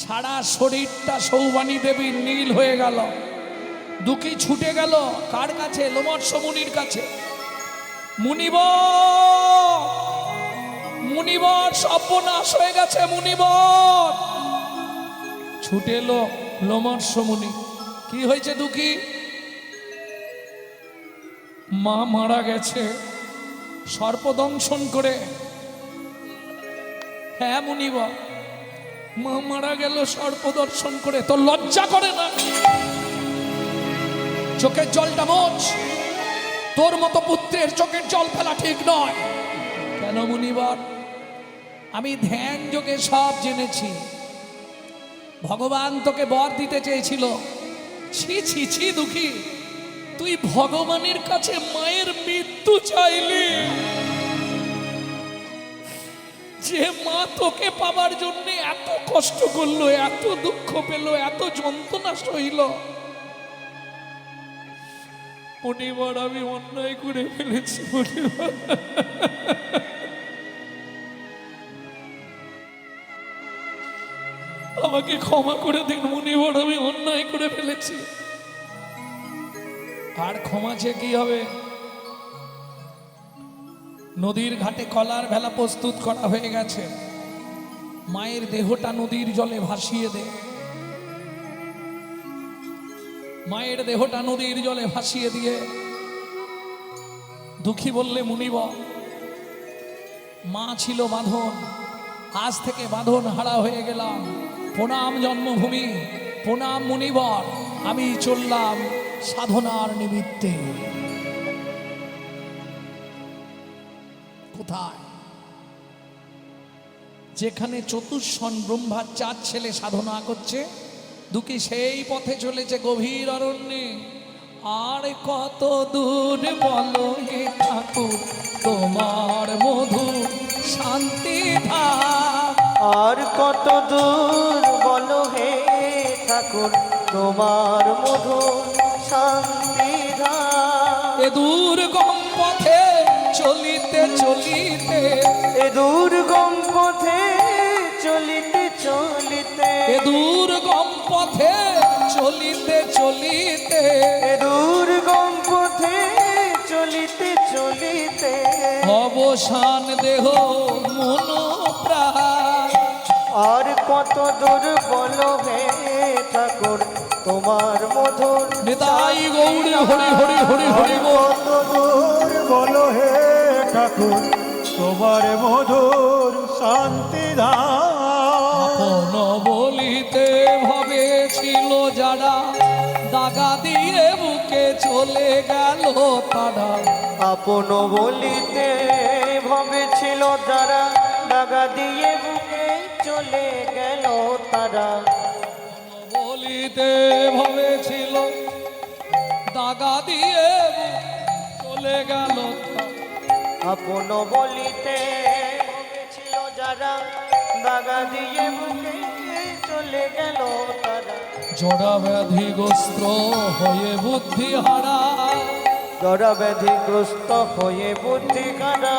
সারা শরীরটা সৌবানী দেবীর নীল হয়ে গেল। দুঃখী ছুটে গেল কার কাছে? লোমর্ষ মুনির কাছে। মুনিবর, মুনিবর, সর্বনাশ হয়ে গেছে মুনিবর। ছুটে এলো লোমর্ষ মুনি। কি হয়েছে দুঃখী? মা মারা গেছে সর্পদংশন করে। হ্যাঁ মুনিবর, মা মারা গেল সর্পদর্শন করে। তোর লজ্জা করে না? চোখের জলটা মোচ। তোর মতো পুত্রের চোখের জল ফেলা ঠিক নয়। কেন মুনিবর? আমি ধ্যান যোগে সব জেনেছি। ভগবান তোকে বর দিতে চেয়েছিল। ছি ছি ছি দুঃখী, তুই ভগবানের কাছে মায়ের মৃত্যু চাইলি। যে মা তোকে পাবার জন্য এত কষ্ট করলো, এত দুঃখ পেল, এত যন্ত্রণা সইল। মুনিবর, আমি অন্যায় করে ফেলেছি মুনিবর। আমাকে ক্ষমা করে দিন মুনিবর, আমি অন্যায় করে ফেলেছি। আর ক্ষমা চেয়ে কি হবে? নদীর ঘাটে কলার ভেলা প্রস্তুত করা হয়ে গেছে। মায়ের দেহটা নদীর জলে ভাসিয়ে দে। মায়ের দেহটা নদীর জলে ভাসিয়ে দিয়ে দুঃখী বললে, মুনিবর, মা ছিল বাঁধন, আজ থেকে বাঁধন হারা হয়ে গেলাম। প্রণাম জন্মভূমি, প্রণাম মুনিবর, আমি চললাম সাধনার নিমিত্তে। কোথায়? যেখানে চতুষ্ষণ ব্রহ্মার 4 ছেলে সাধনা করছে, দুঃখী সেই পথে চলেছে গভীর অরণ্যে। আর কত দূর বলো হে ঠাকুর তোমার মধু শান্তি ধাম। আর কত দূর বলো হে ঠাকুর তোমার মধুর শান্তি ধাম। এ দুর্গম পথে চলিতে চলিতে, এ দুর্গম পথে চলিতে চলিতে, এ দুর্গম পথে চলিতে চলিতে, এ দুর্গম পথে চলিতে চলিতে, অবসান দেহ মন প্রাণ। আর কত দূর বলো হে ঠাকুর তোমার মধুর নিতাই গৌরী হরি হরি হরি হরি বল। কত দূর বলো হে ঠাকুর তোমার মধুর শান্তি ধাম। আপন বলিতে ভবে ছিল যারা, দাগা দিয়ে বুকে চলে গেল তারা। আপন বলিতে ভবে ছিল যারা, দাগা দিয়ে বুকে চলে গেল তারা। বলিতে ভবে ছিল দাগা দিয়ে চলে গেল তারা। আপন বলিতে ভবে ছিল যারা, দাগা দিয়ে বুকে চলে গেল তারা। জড়া ব্যাধিগ্রস্ত হয়ে বুদ্ধি হারা, জড়া ব্যাধিগ্রস্ত হয়ে বুদ্ধি কারা।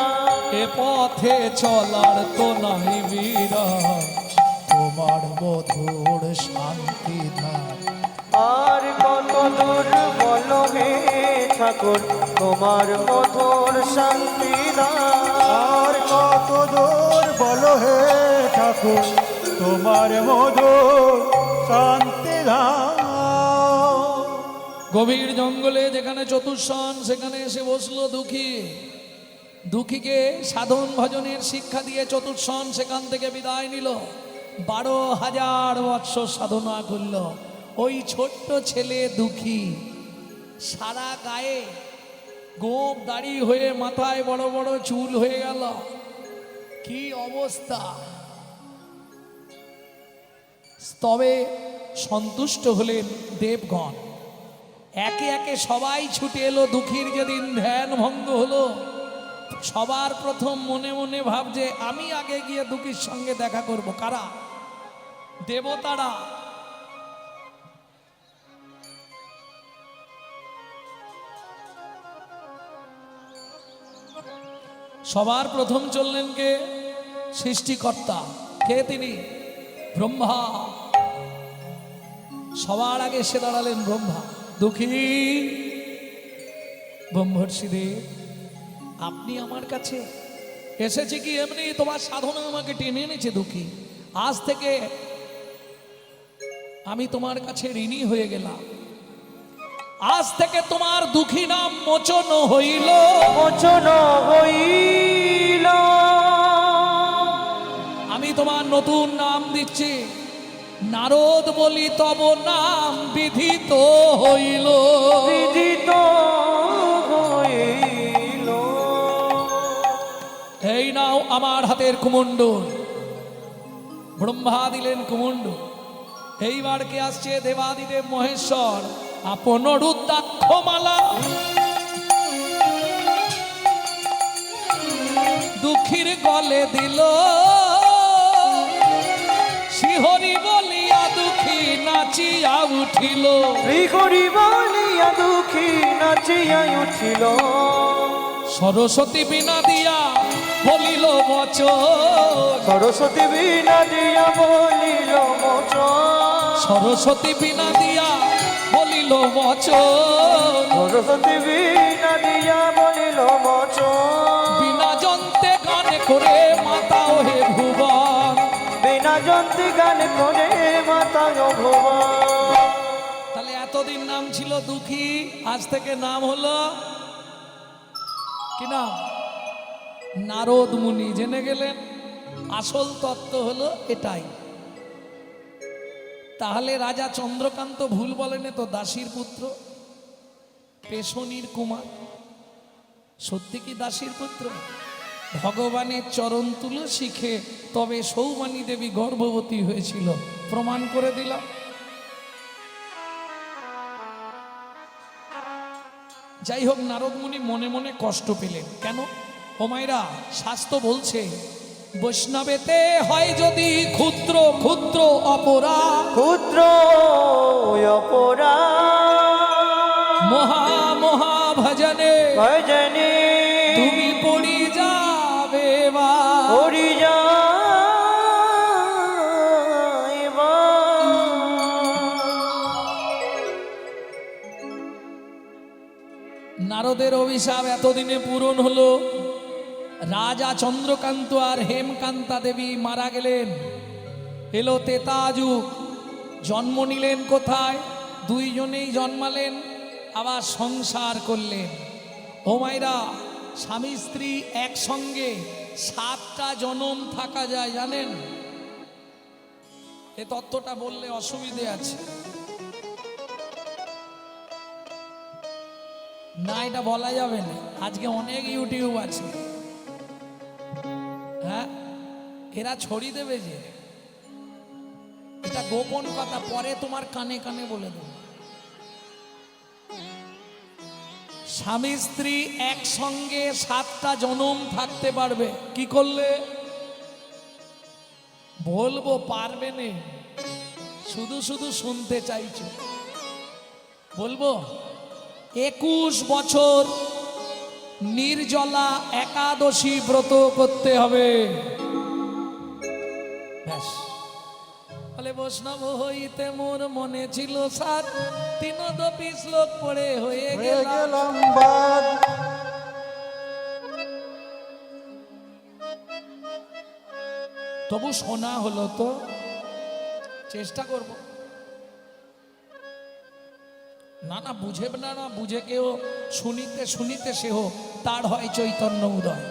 এ পথে চলার তো নাই বীরা, তোমার মধুর শান্তি ধাম। আর কত দূর বলো হে ঠাকুর তোমার মধুর শান্তি ধাম। আর কত দূর বলো হে ঠাকুর তোমার মধুর শান্তি ধাম। গভীর জঙ্গলে যেখানে চতুষ্ষণ, সেখানে এসে বসলো দুঃখী। দুঃখীকে সাধন ভজনের শিক্ষা দিয়ে চতুষ্ষণ সেখান থেকে বিদায় নিল। 12,000 বৎসর সাধনা করল। ওই ছোট্ট ছেলে দুঃখী সারা গায়ে গোপ দাড়ি হয়ে, মাথায় বড় বড় চুল হয়ে গেল। কি অবস্থা! তবে সন্তুষ্ট হলেন দেবগণ। একে একে সবাই ছুটে এলো। দুঃখীর যেদিন ধ্যান ভঙ্গ হলো, সবার প্রথম মনে মনে ভাবছে আমি আগে গিয়ে দুঃখীর সঙ্গে দেখা করব। কারা? দেবতারা। সবার প্রথম চললেন কে? সৃষ্টিকর্তা। কে তিনি? ব্রহ্মা। সবার আগে এসে দাঁড়ালেন ব্রহ্মা। দুঃখী ব্রহ্মর্ষিদেব, আপনি আমার কাছে এসেছে কি এমনি? তোমার সাধনা আমাকে টেনে এনেছে দুঃখী। আজ থেকে আমি তোমার কাছে ঋণী হয়ে গেলাম। আজ থেকে তোমার দুঃখী নাম মোচন হইল। মোচন হইল। আমি তোমার নতুন নাম দিচ্ছি, নারদ বলি তব নাম বিধিত হইল। বিদিত হইল। এই নাও আমার হাতের কুমণ্ডল। ব্রহ্মা দিলেন কুমণ্ডল। এইবার কে আসছে? দেবাদিদেব মহেশ্বর আপন রুদ্রাক্ষ মালা দুঃখীর গলে দিল। শ্রীহরি বলিয়া দুঃখী নাচিয়া উঠিল। শ্রীহরি বলিয়া দুঃখী নাচিয়া উঠিল। সরস্বতী বিনা দিয়া বলিল বচন। সরস্বতী বিনা দিয়া বলিল মোচন। সরস্বতী বিনা দিয়া বলিল বচন। সরস্বতী বিনা দিয়া বলিল মোচন। বিনা যন্ত্রে গান করে মাতা হে ভুবন। বিনা যন্ত্রে গান করে মাতা ভুবন। তাহলে এতদিন নাম ছিল দুঃখী, আজ থেকে নাম হলো কি নাম? নারদ মুনি। জেনে গেলেন আসল তত্ত্ব হলো এটাই। তাহলে রাজা চন্দ্রকান্ত ভুল বলেন তো? দাসীর পুত্র, পেশনির কুমার, সত্যি কি দাসীর পুত্র? ভগবানের চরণ তুলো শিখে তবে সৌমানী দেবী গর্ভবতী হয়েছিল, প্রমাণ করে দিলাম। যাই হোক, নারদ মুনি মনে মনে কষ্ট পেলেন। কেন? ও মায়েরা, শাস্ত্র বলছে বৈষ্ণবেতে হয় যদি ক্ষুদ্র ক্ষুদ্র অপরাধ, ক্ষুদ্র অপরাধ মহা মহা ভজনে ভজনে তুমি পড়ি যাবে বা। পড়ি যাইবা। নারদের অভিশাপ এতদিনে পূরণ হলো। রাজা চন্দ্রকান্ত আর হেমকান্তা দেবী মারা গেলেন। এলো তেতা যুগ। জন্ম নিলেন কোথায়? দুইজনেই জন্মালেন, আবার সংসার করলেন। ও মাইরা, স্বামী স্ত্রী একসঙ্গে 7টা জনম থাকা যায়, জানেন? এ তত্ত্বটা বললে অসুবিধে আছে না, এটা বলা যাবে না। আজকে অনেক ইউটিউব আছে, হ্যাঁ, এরা ছড়িয়ে দেবে যে এটা গোপন কথা, পরে তোমার কানে কানে বলে দেব। স্বামী স্ত্রী একসঙ্গে 7টা জনম থাকতে পারবে। কি করলে? বলবো, পারবে না, শুধু শুধু শুনতে চাইছো। বলবো, 21 বছর নির্জলা একাদশী ব্রত করতে হবে। ব্যাস। বলে বৈষ্ণব হইতে মোর মনে ছিল সাত, 3 শ্লোক পড়ে হয়ে গেলাম বাদ। তবু শোনা হলো তো, চেষ্টা করব। না না, বুঝে না, না বুঝে কেউ শুনিতে শুনিতে সেও তার হয় চৈতন্য উদয়।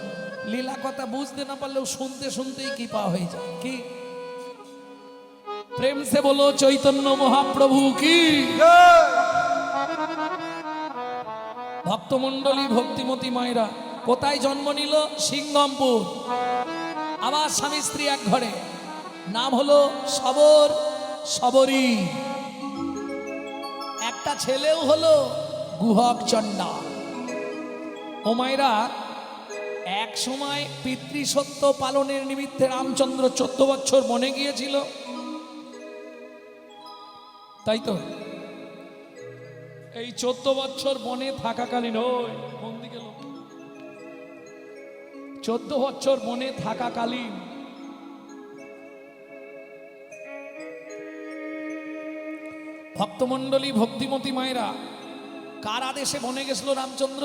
লীলা কথা বুঝতে না পারলেও শুনতে শুনতেই কৃপা হয়ে যায়। কি প্রেম সে বলো চৈতন্য মহাপ্রভু কি। ভক্তমণ্ডলী, ভক্তিমতী মায়েরা, কোথায় জন্ম নিল? সিংহমপুর। আবার স্বামী স্ত্রী এক ঘরে। নাম হলো সবর, সবরী। একটা ছেলেও হলো গুহক চণ্ডা। ও মায়েরা, এক সময় পিতৃসত্য পালনের নিমিত্তে রামচন্দ্র 14 বছর বনে গিয়েছিল, তাই তো? এই 14 বছর বনে থাকাকালীন, ওই কোন দিকে লোক, 14 বছর বনে থাকাকালীন ভক্তমণ্ডলী, ভক্তিমতী মায়েরা, কার আদেশে বনে গেছিল রামচন্দ্র?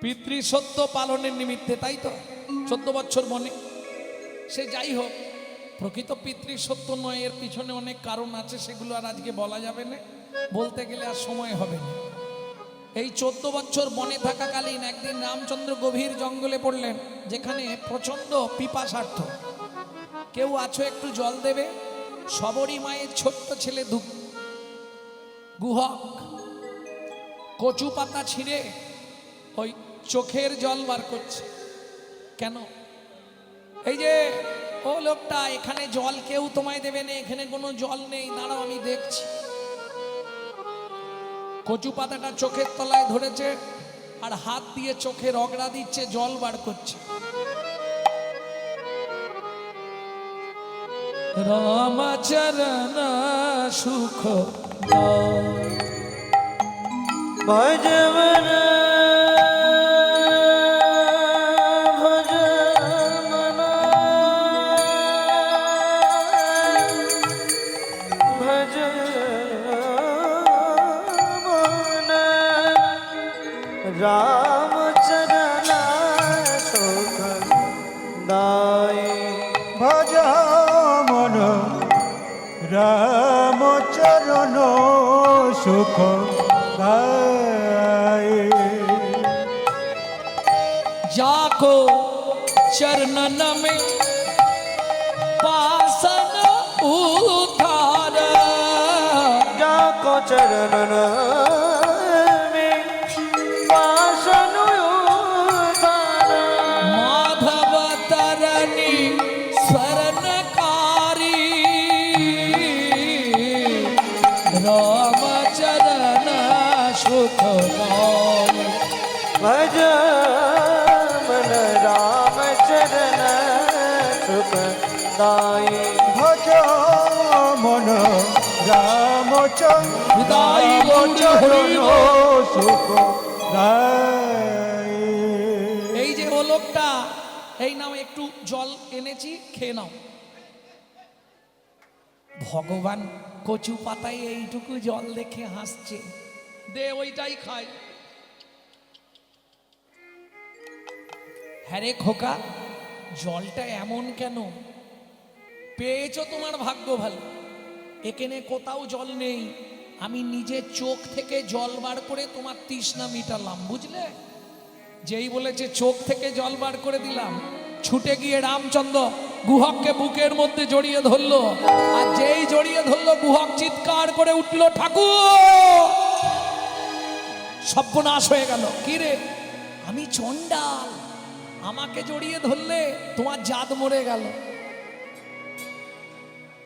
পিতৃসত্য পালনের নিমিত্তে, তাই তো 14 বছর বনে। সে যাই হোক, প্রকৃত পিতৃসত্য নয়, এর পিছনে অনেক কারণ আছে, সেগুলো আর আজকে বলা যাবে না, বলতে গেলে আর সময় হবে না। এই 14 বছর বনে থাকাকালীন একদিন রামচন্দ্র গভীর জঙ্গলে পড়লেন, যেখানে প্রচন্ড পিপাসার্থ। কেউ আছো একটু জল দেবে? সবরী মায়ের ছোট্ট ছেলে গুহক কচু পাতা ছিঁড়ে ওই চোখের জল বার করছে। কেন? এই যে ও লোকটা, এখানে জল কেউ তোমায় দেবে না, এখানে কোনো জল নেই, দাঁড়াও আমি দেখছি। কচু পাতাটা চোখের তলায় ধরেছে আর হাত দিয়ে চোখে রগড়া দিচ্ছে, জল বার করছে। রামচরণ সুখ ভজমন रामचरण सुख दाई ভজ মন রামচরণ সুখ গায়ে। जाको चरणन में पासन उधार, जाको चरणन में पासन उधार, माधव तरनी शरणकारी, राम चरण सुख गाए। भज मन रामचरण सुख दाई ভজ মন হৃদয় গৌরী হরি রামচরণ বল। সুখ গায়ে। এই যে ও লোকটা, এই নাও একটু জল এনেছি, খেয়ে নাও। ভগবান কচু পাতায় এইটুকু জল দেখে হাসছে, দে ওইটাই খাই। হ্যাঁ রে খোকা, জলটা এমন কেন? পেয়েছো, তোমার ভাগ্য ভালো। এখানে কোথাও জল নেই, আমি নিজে চোখ থেকে জল বার করে তোমার তৃষ্ণা মিটালাম, বুঝলে? যেই বলেছে চোখ থেকে জল বার করে দিলাম, ছুটে গিয়ে রামচন্দ্র গুহককে বুকের মধ্যে জড়িয়ে ধরলো। আর যেই জড়িয়ে ধরলো, গুহক চিৎকার করে উঠলো, ঠাকুর! সর্বনাশ হয়ে গেল। কি রে? আমি চণ্ডাল, আমাকে জড়িয়ে ধরলে, তোমার জাত মরে গেল।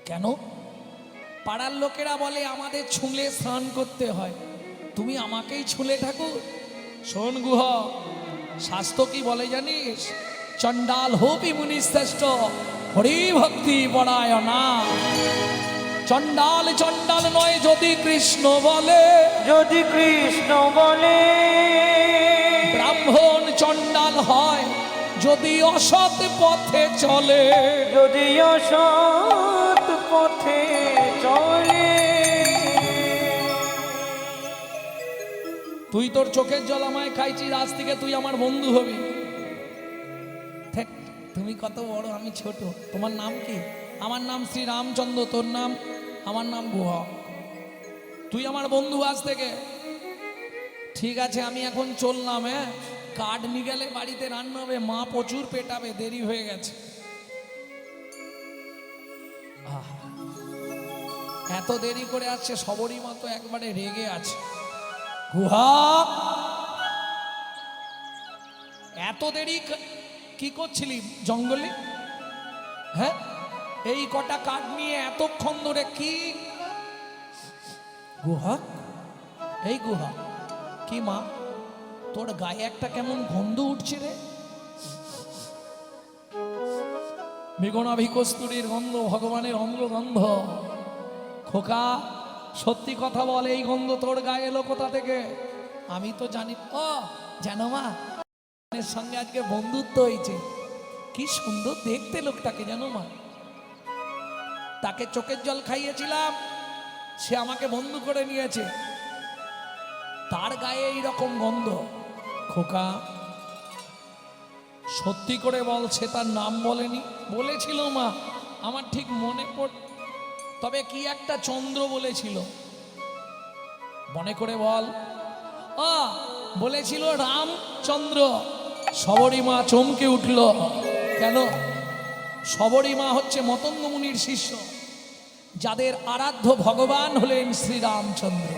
কেন? পাড়ার লোকেরা বলে আমাদের ছুঁলে স্নান করতে হয়, তুমি আমাকেই ছুঁলে ঠাকুর? শোন গুহ, শাস্ত্র কি বলে জানিস? চণ্ডাল হোপি মুনি শ্রেষ্ঠ, হরি ভক্তি পরায় না। চণ্ডাল চণ্ডাল নয় যদি কৃষ্ণ বলে, যদি কৃষ্ণ বলে, ব্রাহ্মণ চণ্ডাল হয় যদি অসৎ পথে চলে, যদি অসৎ পথে চলে। তুই তোর চোখের জল আমায় খাইছিস, আজ থেকে তুই আমার বন্ধু হবি। ধ্যাৎ, তুমি কত বড়, আমি ছোট। তোমার নাম কি? আমার নাম শ্রী রামচন্দ্র, তোর নাম? আমার নাম গুহক। তুই আমার বন্ধু আজ থেকে। ঠিক আছে, আমি এখন চললাম। হ্যাঁ, কাঠ নিয়ে গেলে বাড়িতে রান্না হবে, মা প্রচুর পেটাবে, দেরি হয়ে গেছে। আহা, এত দেরি করে আসছে, সবরই মা তো একবারে রেগে আছে। গুহক, এত দেরি কি করছিলি জঙ্গলে? হ্যাঁ, এই কটা কাঠ নিয়ে এতক্ষণ ধরে কি? গুহক, এই গুহক, কি মা, তোর গায়ে একটা কেমন গন্ধ উঠছে রে? বিগণাভি কস্তুরীর গন্ধ, ভগবানের অঙ্গগন্ধ। খোকা, সত্যি কথা বল, এই গন্ধ তোর গায়ে এলো কোথা থেকে? আমি তো জানি। ও জানো মা, এর সঙ্গে আজকে বন্ধুত্ব হয়েছে। কি সুন্দর দেখতে লোকটাকে, জানো মা? তাকে চোখের জল খাইয়েছিলাম, সে আমাকে বন্ধু করে নিয়েছে, তার গায়ে এইরকম গন্ধ। খোকা সত্যি করে বল, সে তার নাম বলেনি? বলেছিল মা, আমার ঠিক মনে পড়, তবে কি একটা চন্দ্র বলেছিল, মনে করে বল। বলেছিল রামচন্দ্র। শবরী মা চমকে উঠল। কেন? শবরী মা হচ্ছে মতঙ্গ মুনির শিষ্য, যাদের আরাধ্য ভগবান হলেন শ্রীরামচন্দ্র।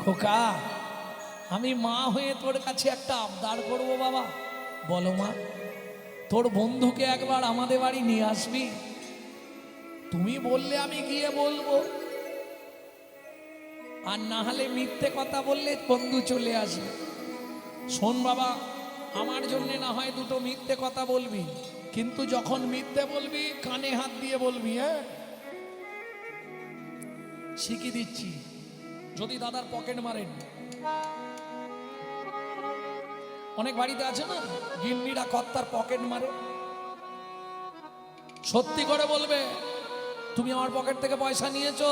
খোকা, আমি মা হয়ে তোর কাছে একটা আবদার করব বাবা। বলো মা। তোর বন্ধুকে একবার আমাদের বাড়ি নিয়ে আসবি? তুমি বললে আমি গিয়ে বলবো, আর না হলে মিথ্যে কথা বললে বন্ধু চলে আসবে। শোন বাবা, আমার জন্য না হয় দুটো মিথ্যে কথা বলবি, কিন্তু যখন মিথ্যে বলবি কানে হাত দিয়ে বলবি। হ্যাঁ, শিখিয়ে দিচ্ছি। যদি দাদার পকেট মারেন, অনেক বাড়িতে আছে না গিন্নিরা কর্তার পকেট মারে, সত্যি করে বলবে তুমি আমার পকেট থেকে পয়সা নিয়েছো।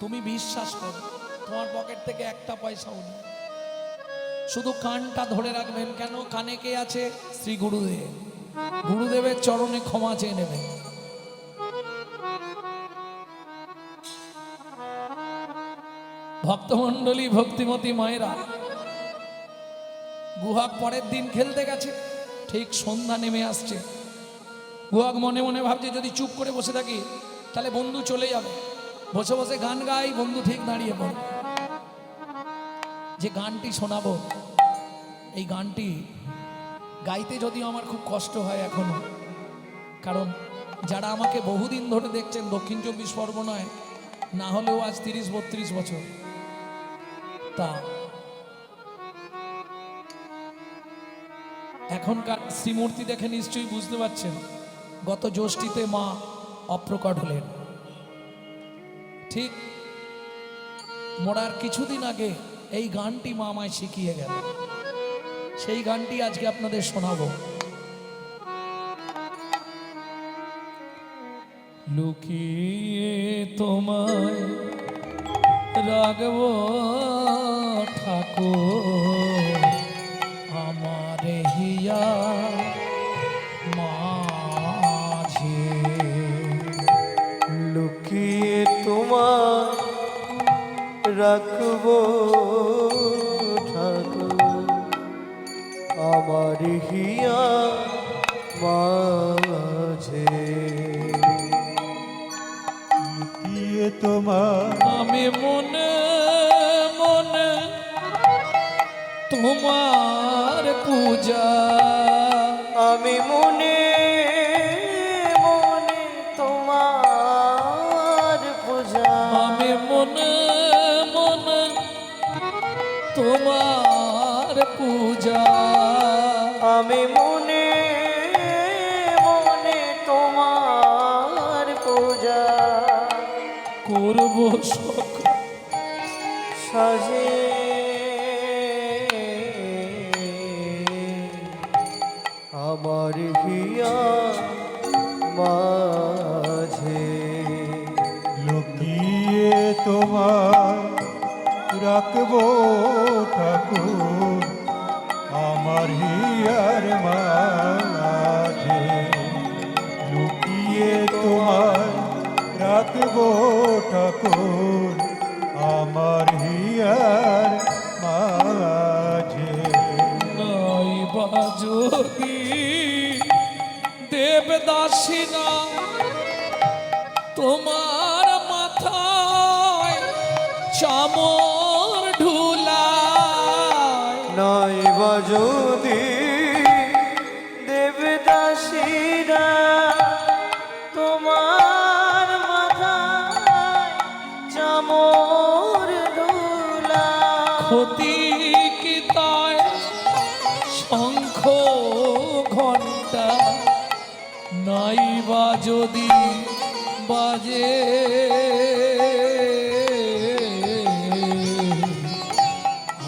তুমি বিশ্বাস করো, তোমার পকেট থেকে একটা পয়সাও নেই। শুধু কানটা ধরে রাখবেন। কেন? কানে কে আছে? শ্রী গুরুদেব। গুরুদেবের চরণে ক্ষমা চেয়ে নেবেন। ভক্তমণ্ডলী, ভক্তিমতী মায়েরা, গুহাক পরের দিন খেলতে গেছে, ঠিক সন্ধ্যা নেমে আসছে। গুহাক মনে মনে ভাবছে যদি চুপ করে বসে থাকি তাহলে বন্ধু চলে যাবে। বসে বসে গান গাই, বন্ধু ঠিক দাঁড়িয়ে পড়ে। যে গানটি শোনাবো, এই গানটি গাইতে যদিও আমার খুব কষ্ট হয় এখনো, কারণ যারা আমাকে বহুদিন ধরে দেখছেন দক্ষিণ 24 পরগনায়, না হলেও আজ 30-32 বছর, তা এখনকার শ্রীমূর্তি দেখে নিশ্চয়ই বুঝতে পারছেন গত জ্যৈষ্ঠীতে মা অপ্রকট হলেন। ঠিক মরার কিছুদিন আগে এই গানটি মা আমায় শিখিয়ে গেল। সেই গানটি আজকে আপনাদের শোনাবো। লুকিয়ে তোমায় রাখবো ঠাকুর, আমার হিয়া মাঝে। লুকিয়ে তোমার রাখবো ঠাকুর, আমার হিয়া মাঝে। লুকিয়ে তোমার আমি মনে মনে তোমার পূজা, আমি মনে মনে তোমার পূজা, আমি মনে মনে তোমার পূজা, আমি মনে মনে তোমার পূজা করব সকাল সাজে। আমার হিয়া মাঝে। লুকিয়ে তোমার রাখবো ঠাকুর, আমার হিয়ার মাঝে। লুকিয়ে তোমার রাখবো ঠাকুর, আমার হিয়ার মাঝে। নাই বা যদি দেবদাসীরা তোমার মাথায় চামর ঢুলায়, নাই বা যদি দেবদাসীরা তোমার মাথায় চামর ধুলা, ক্ষতি কি তাই শঙ্খ ঘণ্টা নাই বা যদি বাজে,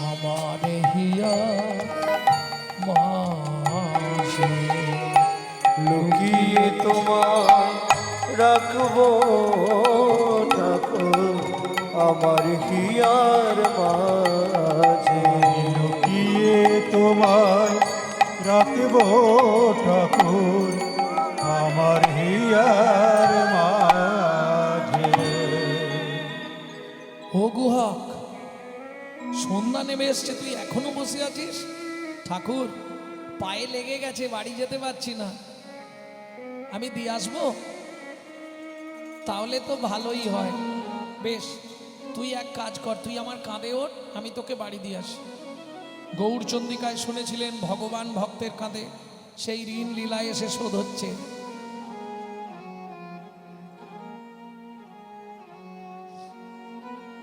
আমার হিয়া মাঝে। লুকিয়ে তোমার রাখবো আমার হিয়ার মাঝে। লুকিয়ে তোমায় রাখব ঠাকুর আমার হিয়ার মাঝে। ও গুহক, সন্ধ্যা নেমে এসছে, তুই এখনো বসে আছিস? ঠাকুর, পায়ে লেগে গেছে, বাড়ি যেতে পারছি না, আমি দিয়ে আসবো? তাহলে তো ভালোই হয়। বেশ, তুই এক কাজ কর, তুই আমার কাঁধে ওঠ, আমি তোকে বাড়ি দিয়ে আসি। গৌরচন্দিকায় শুনেছিলেন ভগবান ভক্তের কাঁধে সেই ঋণ লীলা এসে শোধ হচ্ছে।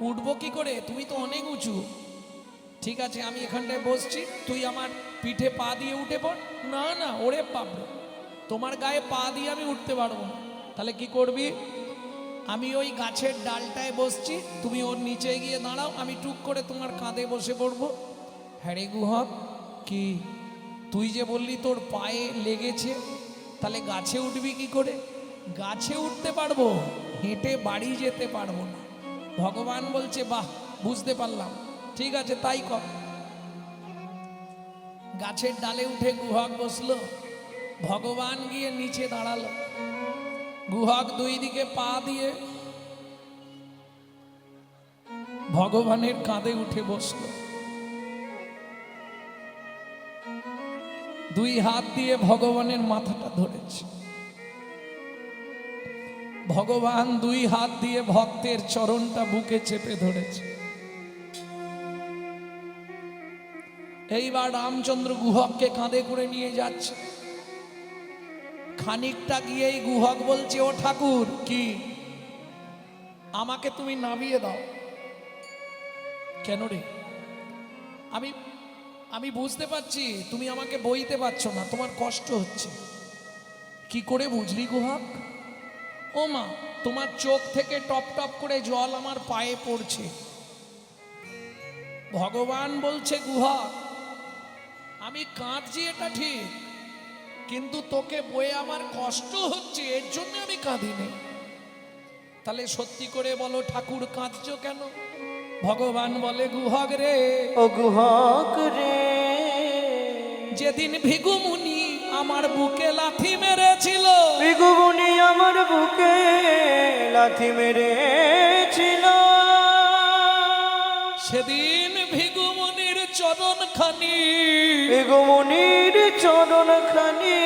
উঠবো কি করে? তুমি তো অনেক উঁচু। ঠিক আছে, আমি এখানটায় বসছি, তুই আমার পিঠে পা দিয়ে উঠে পড়। না না, ওরে বাবরে, তোমার গায়ে পা দিয়ে আমি উঠতে পারবো না। তাহলে কি করবি? আমি ওই গাছের ডালটায় বসছি, তুমি ওর নিচে গিয়ে দাঁড়াও, আমি টুক করে তোমার কাঁধে বসে পড়বো। হ্যাঁ রে গুহক, কি তুই যে বললি তোর পায়ে লেগেছে, তাহলে গাছে উঠবি কি করে? গাছে উঠতে পারবো, হেঁটে বাড়ি যেতে পারবো না। ভগবান বলছে, বাহ, বুঝতে পারলাম, ঠিক আছে তাই কর। গাছের ডালে উঠে গুহক বসলো, ভগবান গিয়ে নিচে দাঁড়ালো। গুহক দুই দিকে পা দিয়ে ভগবানের কাঁধে উঠে বসলো, দুই হাত দিয়ে ভগবানের মাথাটা ধরেছে। ভগবান দুই হাত দিয়ে ভক্তের চরণটা বুকে চেপে ধরেছে। এইবার রামচন্দ্র গুহককে কাঁধে করে নিয়ে যাচ্ছে। খানিকটা গিয়েই গুহক বলছে, ও ঠাকুর, কি আমাকে তুমি নামিয়ে দাও। কেন রে? আমি বুঝতে পারছি তুমি আমাকে বইতে পারছো না, তোমার কষ্ট হচ্ছে। কি করে বুঝলি গুহক? ও মা, তোমার চোখ থেকে টপ টপ করে জল আমার পায়ে পড়ছে। ভগবান বলছে, গুহক, আমি কাঁদছি এটা ঠিক, কিন্তু তোকে বয়ে আমার কষ্ট হচ্ছে, এর জন্য আমি কাঁদিনি। তাহলে সত্যি করে বলো ঠাকুর, কাঁদছো কেন? ভগবান বলে, গুহক রে, ও গুহক রে, যেদিন ভিগুমুনি আমার বুকে লাথি মেরেছিল, ভিগুমুনি আমার বুকে লাথি মেরেছিল, সেদিন ভিগুমুনির চরণখানি, ভিগুমুনির চরণখানি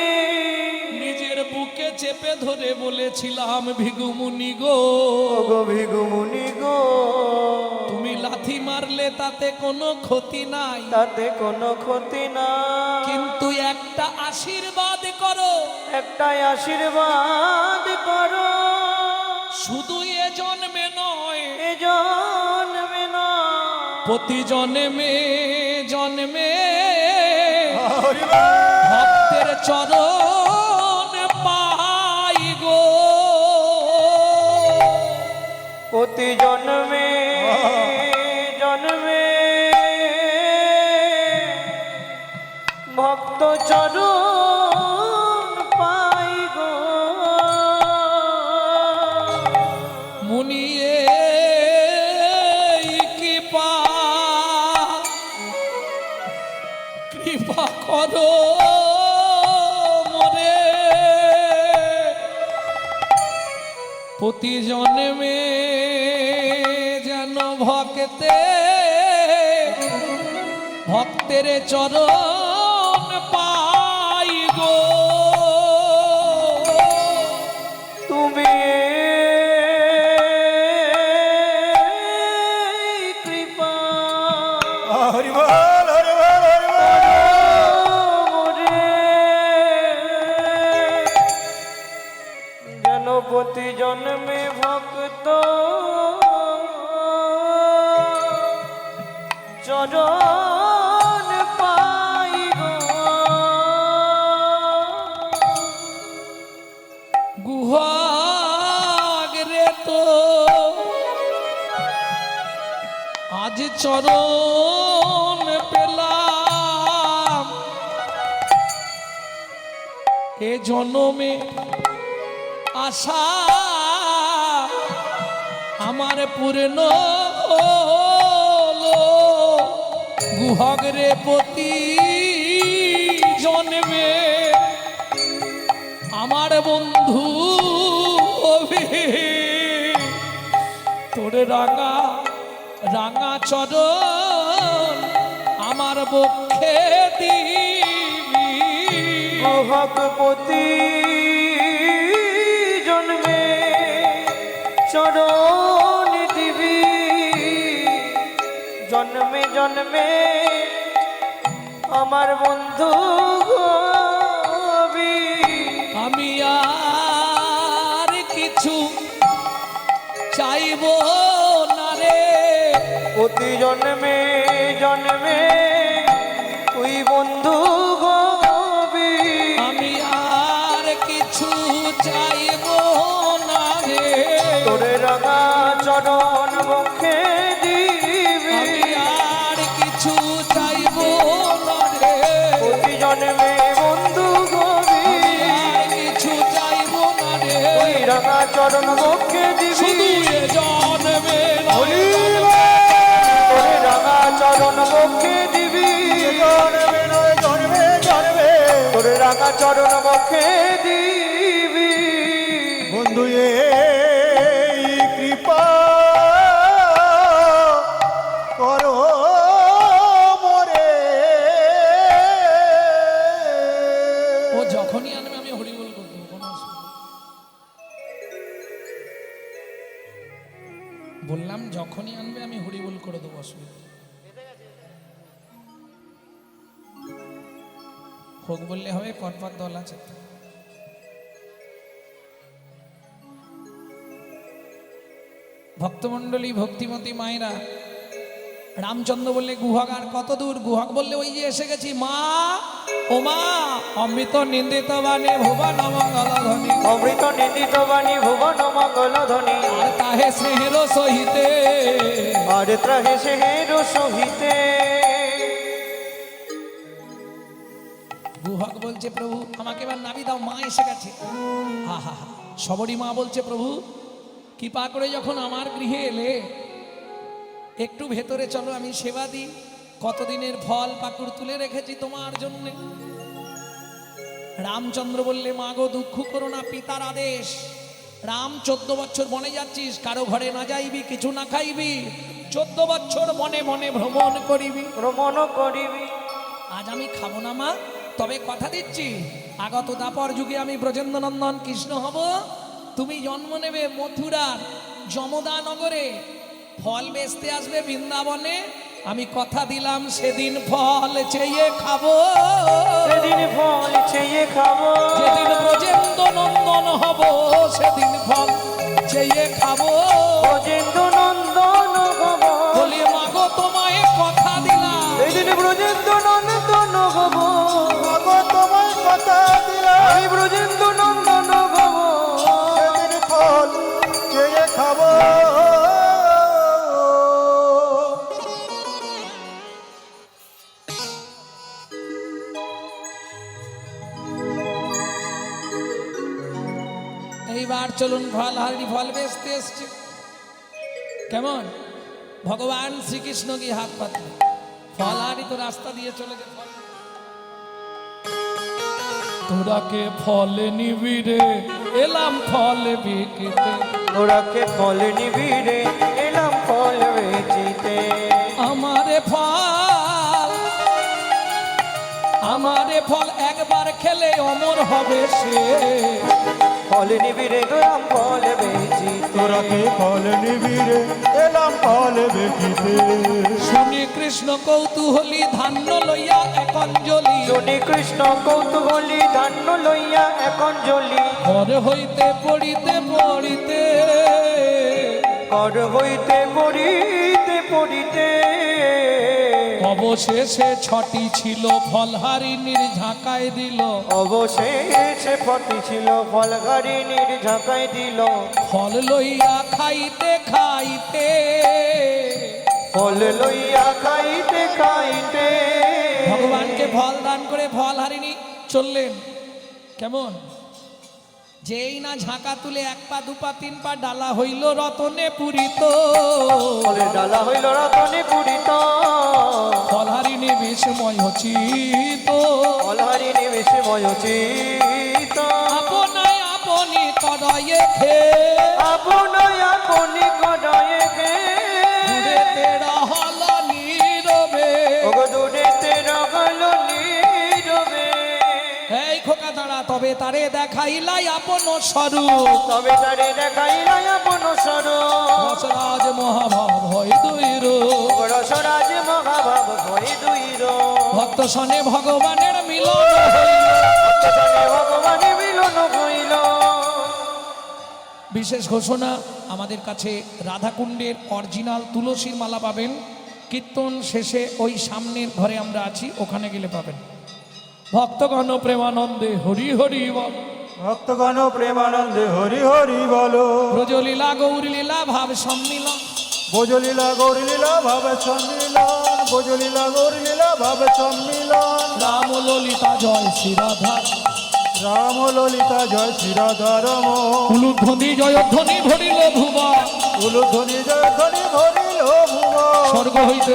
নিজের বুকে চেপে ধরে বলেছিলাম, ভিগুমুনি গো, ও গো ভিগুমুনি গো, তুমি লাথি মারলে তাতে কোনো ক্ষতি নাই, তাতে কোনো ক্ষতি না, কিন্তু একটা আশীর্বাদ করো, একটাই আশীর্বাদ করো, শুধু এ জন্মে নয়, এ জন্মে না, প্রতি জন্মে জন্মে ভক্তের চরণ পাই গো, প্রতি জন্মে জন্মে ভক্ত চরণ পাই গো, মুনিয়ে কৃপা করো মোরে, প্রতি জন্মে যেন ভক্তের চরণ পাই গো, তুমি কৃপা হরিবল হরিবল হরিবল। মোরে, যেন প্রতি জন্মে ভক্ত চরণ পাই গো, গুহক রে, তো আজ চরণ পেলাম, এ জন্মে আশা আমার পূর্ণ হলো গুহক রে প্রতি জন্মে আমার বন্ধু হবে তোর রাঙা রাঙা চরণ আমার বক্ষে দিবি ভগবতী জন্মে চরণ দিবি জন্মে জন্মে আমার বন্ধু হবি আমি আর কিছু চাইব না রে প্রতি জন্মে জন্মে তুই বন্ধু হবি আমি আর কিছু চাইব না রে তোরে রাঙা চরণ বক্ষে দিবি আমি আর কিছু চাইব না রে প্রতি জন্মে বন্ধু হবি আমি আর কিছু চাইব না রে তুই রাঙা চরণ বক্ষে দিবি শুধু এ জন্মে না তোরে রাঙা চরণ বক্ষে দিবি জন্মে নয় জন্মে জন্মে তোরে রাঙা চরণ বক্ষে দিবি বন্ধু এই কৃপা করো মোরে ও যখনই আনবে আমি হরিবল করতে কোনো অসুবিধা নেই। বললাম যখনই আনবে আমি হরিবল করে দেবো অসুবিধা নেই। হোক বললে হবে পরপর দল আছে ভক্তমণ্ডলী ভক্তিমতী মায়েরা রামচন্দ্র বললে গুহক আর কত দূর গুহক বললে ওই যে এসে গেছি মা ও মা অমৃত নিন্দিত বাণী ভুবন মঙ্গল ধ্বনি অমৃত নিন্দিত বাণী ভুবন মঙ্গল ধ্বনি আর তাহে স্নেহের সহিতে আর ত্রাহে সেহের সহিতে গুহক বলছে প্রভু আমাকে এবার নাবি দাও মা এসে গেছে হা হা হা সবরই মা বলছে প্রভু কৃপা করে যখন আমার গৃহে এলে একটু ভেতরে চলো আমি সেবা দিই কতদিনের ফল পাকুড় তুলে রেখেছি তোমার জন্য রামচন্দ্র বললে মা গো দুঃখ করো না পিতার আদেশ রাম 14 বছর বনে যাচ্ছিস কারো ঘরে না যাইবি কিছু না খাইবি 14 বছর মনে মনে ভ্রমণ করিবি ভ্রমণ করিবি আজ আমি খাবো না মা তবে কথা দিচ্ছি আগত দাপর যুগে আমি ব্রজেন্দ্রনন্দন কৃষ্ণ হব তুমি জন্ম নেবে মথুরার যমদা নগরে ফল বেচতে আসবে বৃন্দাবনে আমি কথা দিলাম সেদিন ফল চেয়ে খাবো সেদিন ফল চেয়ে খাবো যেদিন ব্রজেন্দ্র নন্দন হব সেদিন ফল চেয়ে খাবো ব্রজেন্দ্র নন্দন হব বলি মাগো তোমায় কথা দিলাম সেদিন ব্রজেন্দ্র নন্দন হব মাগো তোমায় কথা দিলাম আমি ব্রজেন্দ্র নন্দন হব সেদিন ফল চেয়ে খাবো এইবার চলুন ফল হারড়ি ফল বেচতে এসছে কেমন ভগবান শ্রীকৃষ্ণ কি হাত পাতলে ফল হারড়ি তো রাস্তা দিয়ে চলে যে ফল তোরাকে ফলে নিবি রে এলাম ফল বিকিতে তোরাকে ফল নিবি রে এলাম ফল বেচিতে আমারে ফল একবার খেলে অমর হবে সে ফল নিবি রে এলাম ফল বেচিতে তোরাকে ফল নিবিড়ে এলাম ফল বেকিতে শুনি কৃষ্ণ কৌতূহলী ধান্য লইয়া এক অঞ্জলি শুনি কৃষ্ণ কৌতূহলী ধান্য লইয়া এখন জ্বলি ঘর হইতে পড়িতে পড়িতে কর হইতে পড়িতে পড়িতে অবশেষে ছটি ছিল ফলহারিণীর ঝাঁকায় দিল অবশেষে ফটি ছিল ফল গাড়িনীর ঝাঁকাই দিল ফল লইয়া খাইতে খাইতে ফল লইয়া খাইতে খাইতে ভগবানকে ফল দান করে ফলহারিণী চললেন কেমন যেই না ঝাঁকা তুলে এক পা দু পা তিন পা ডালা হইল রতনে পুরিত ফলের ডালা হইল রতনে পুরিত ফলহারিণী বিস্ময় চিত ফলহারি নিবেশে ময়োচিত আপনায় আপনি কড়াইয়ে খে আপনায় আপনি কডায়ে গে দূরেতে রহল নীরবে ওগো দূরেতে রগল নীরবে এই খোকা দাঁড়া তবে তারে দেখাইলাই আপন স্বরূপ তবে তারে দেখাইলাই আপন স্বরূপ রসরাজ মহাভাব হয় দুই রূপ রসরাজ মহাভাব ভয় দুইর ভক্ত সনে ভগবানের মিলন ভক্তজনে ভগবানে মিলন হইল বিশেষ ঘোষণা আমাদের কাছে রাধাকুণ্ডের অরিজিনাল তুলসীর মালা পাবেন কীর্তন শেষে ওই সামনের ঘরে আমরা আছি ওখানে গেলে পাবেন ভক্তগণ প্রেমানন্দে হরি হরি বল ভক্তগণ প্রেমানন্দে হরি হরি বলো ব্রজলীলা গৌরলীলা ভাব সম্মিলন ভোজলীলা গৌরলীলা ভাবে সম্মিলন ভোজলীলা গৌরলীলা ভাবে সম্মিলন রাম ললিতা জয় শ্রী রাধা রাম ললিতা জয় শ্রীরাধারম উলুধ্বনি জয়ধ্বনি ভরিল ভুবা উলুধ্বনি জয় ধ্বনি ভরিল ভুবন স্বর্গ হইতে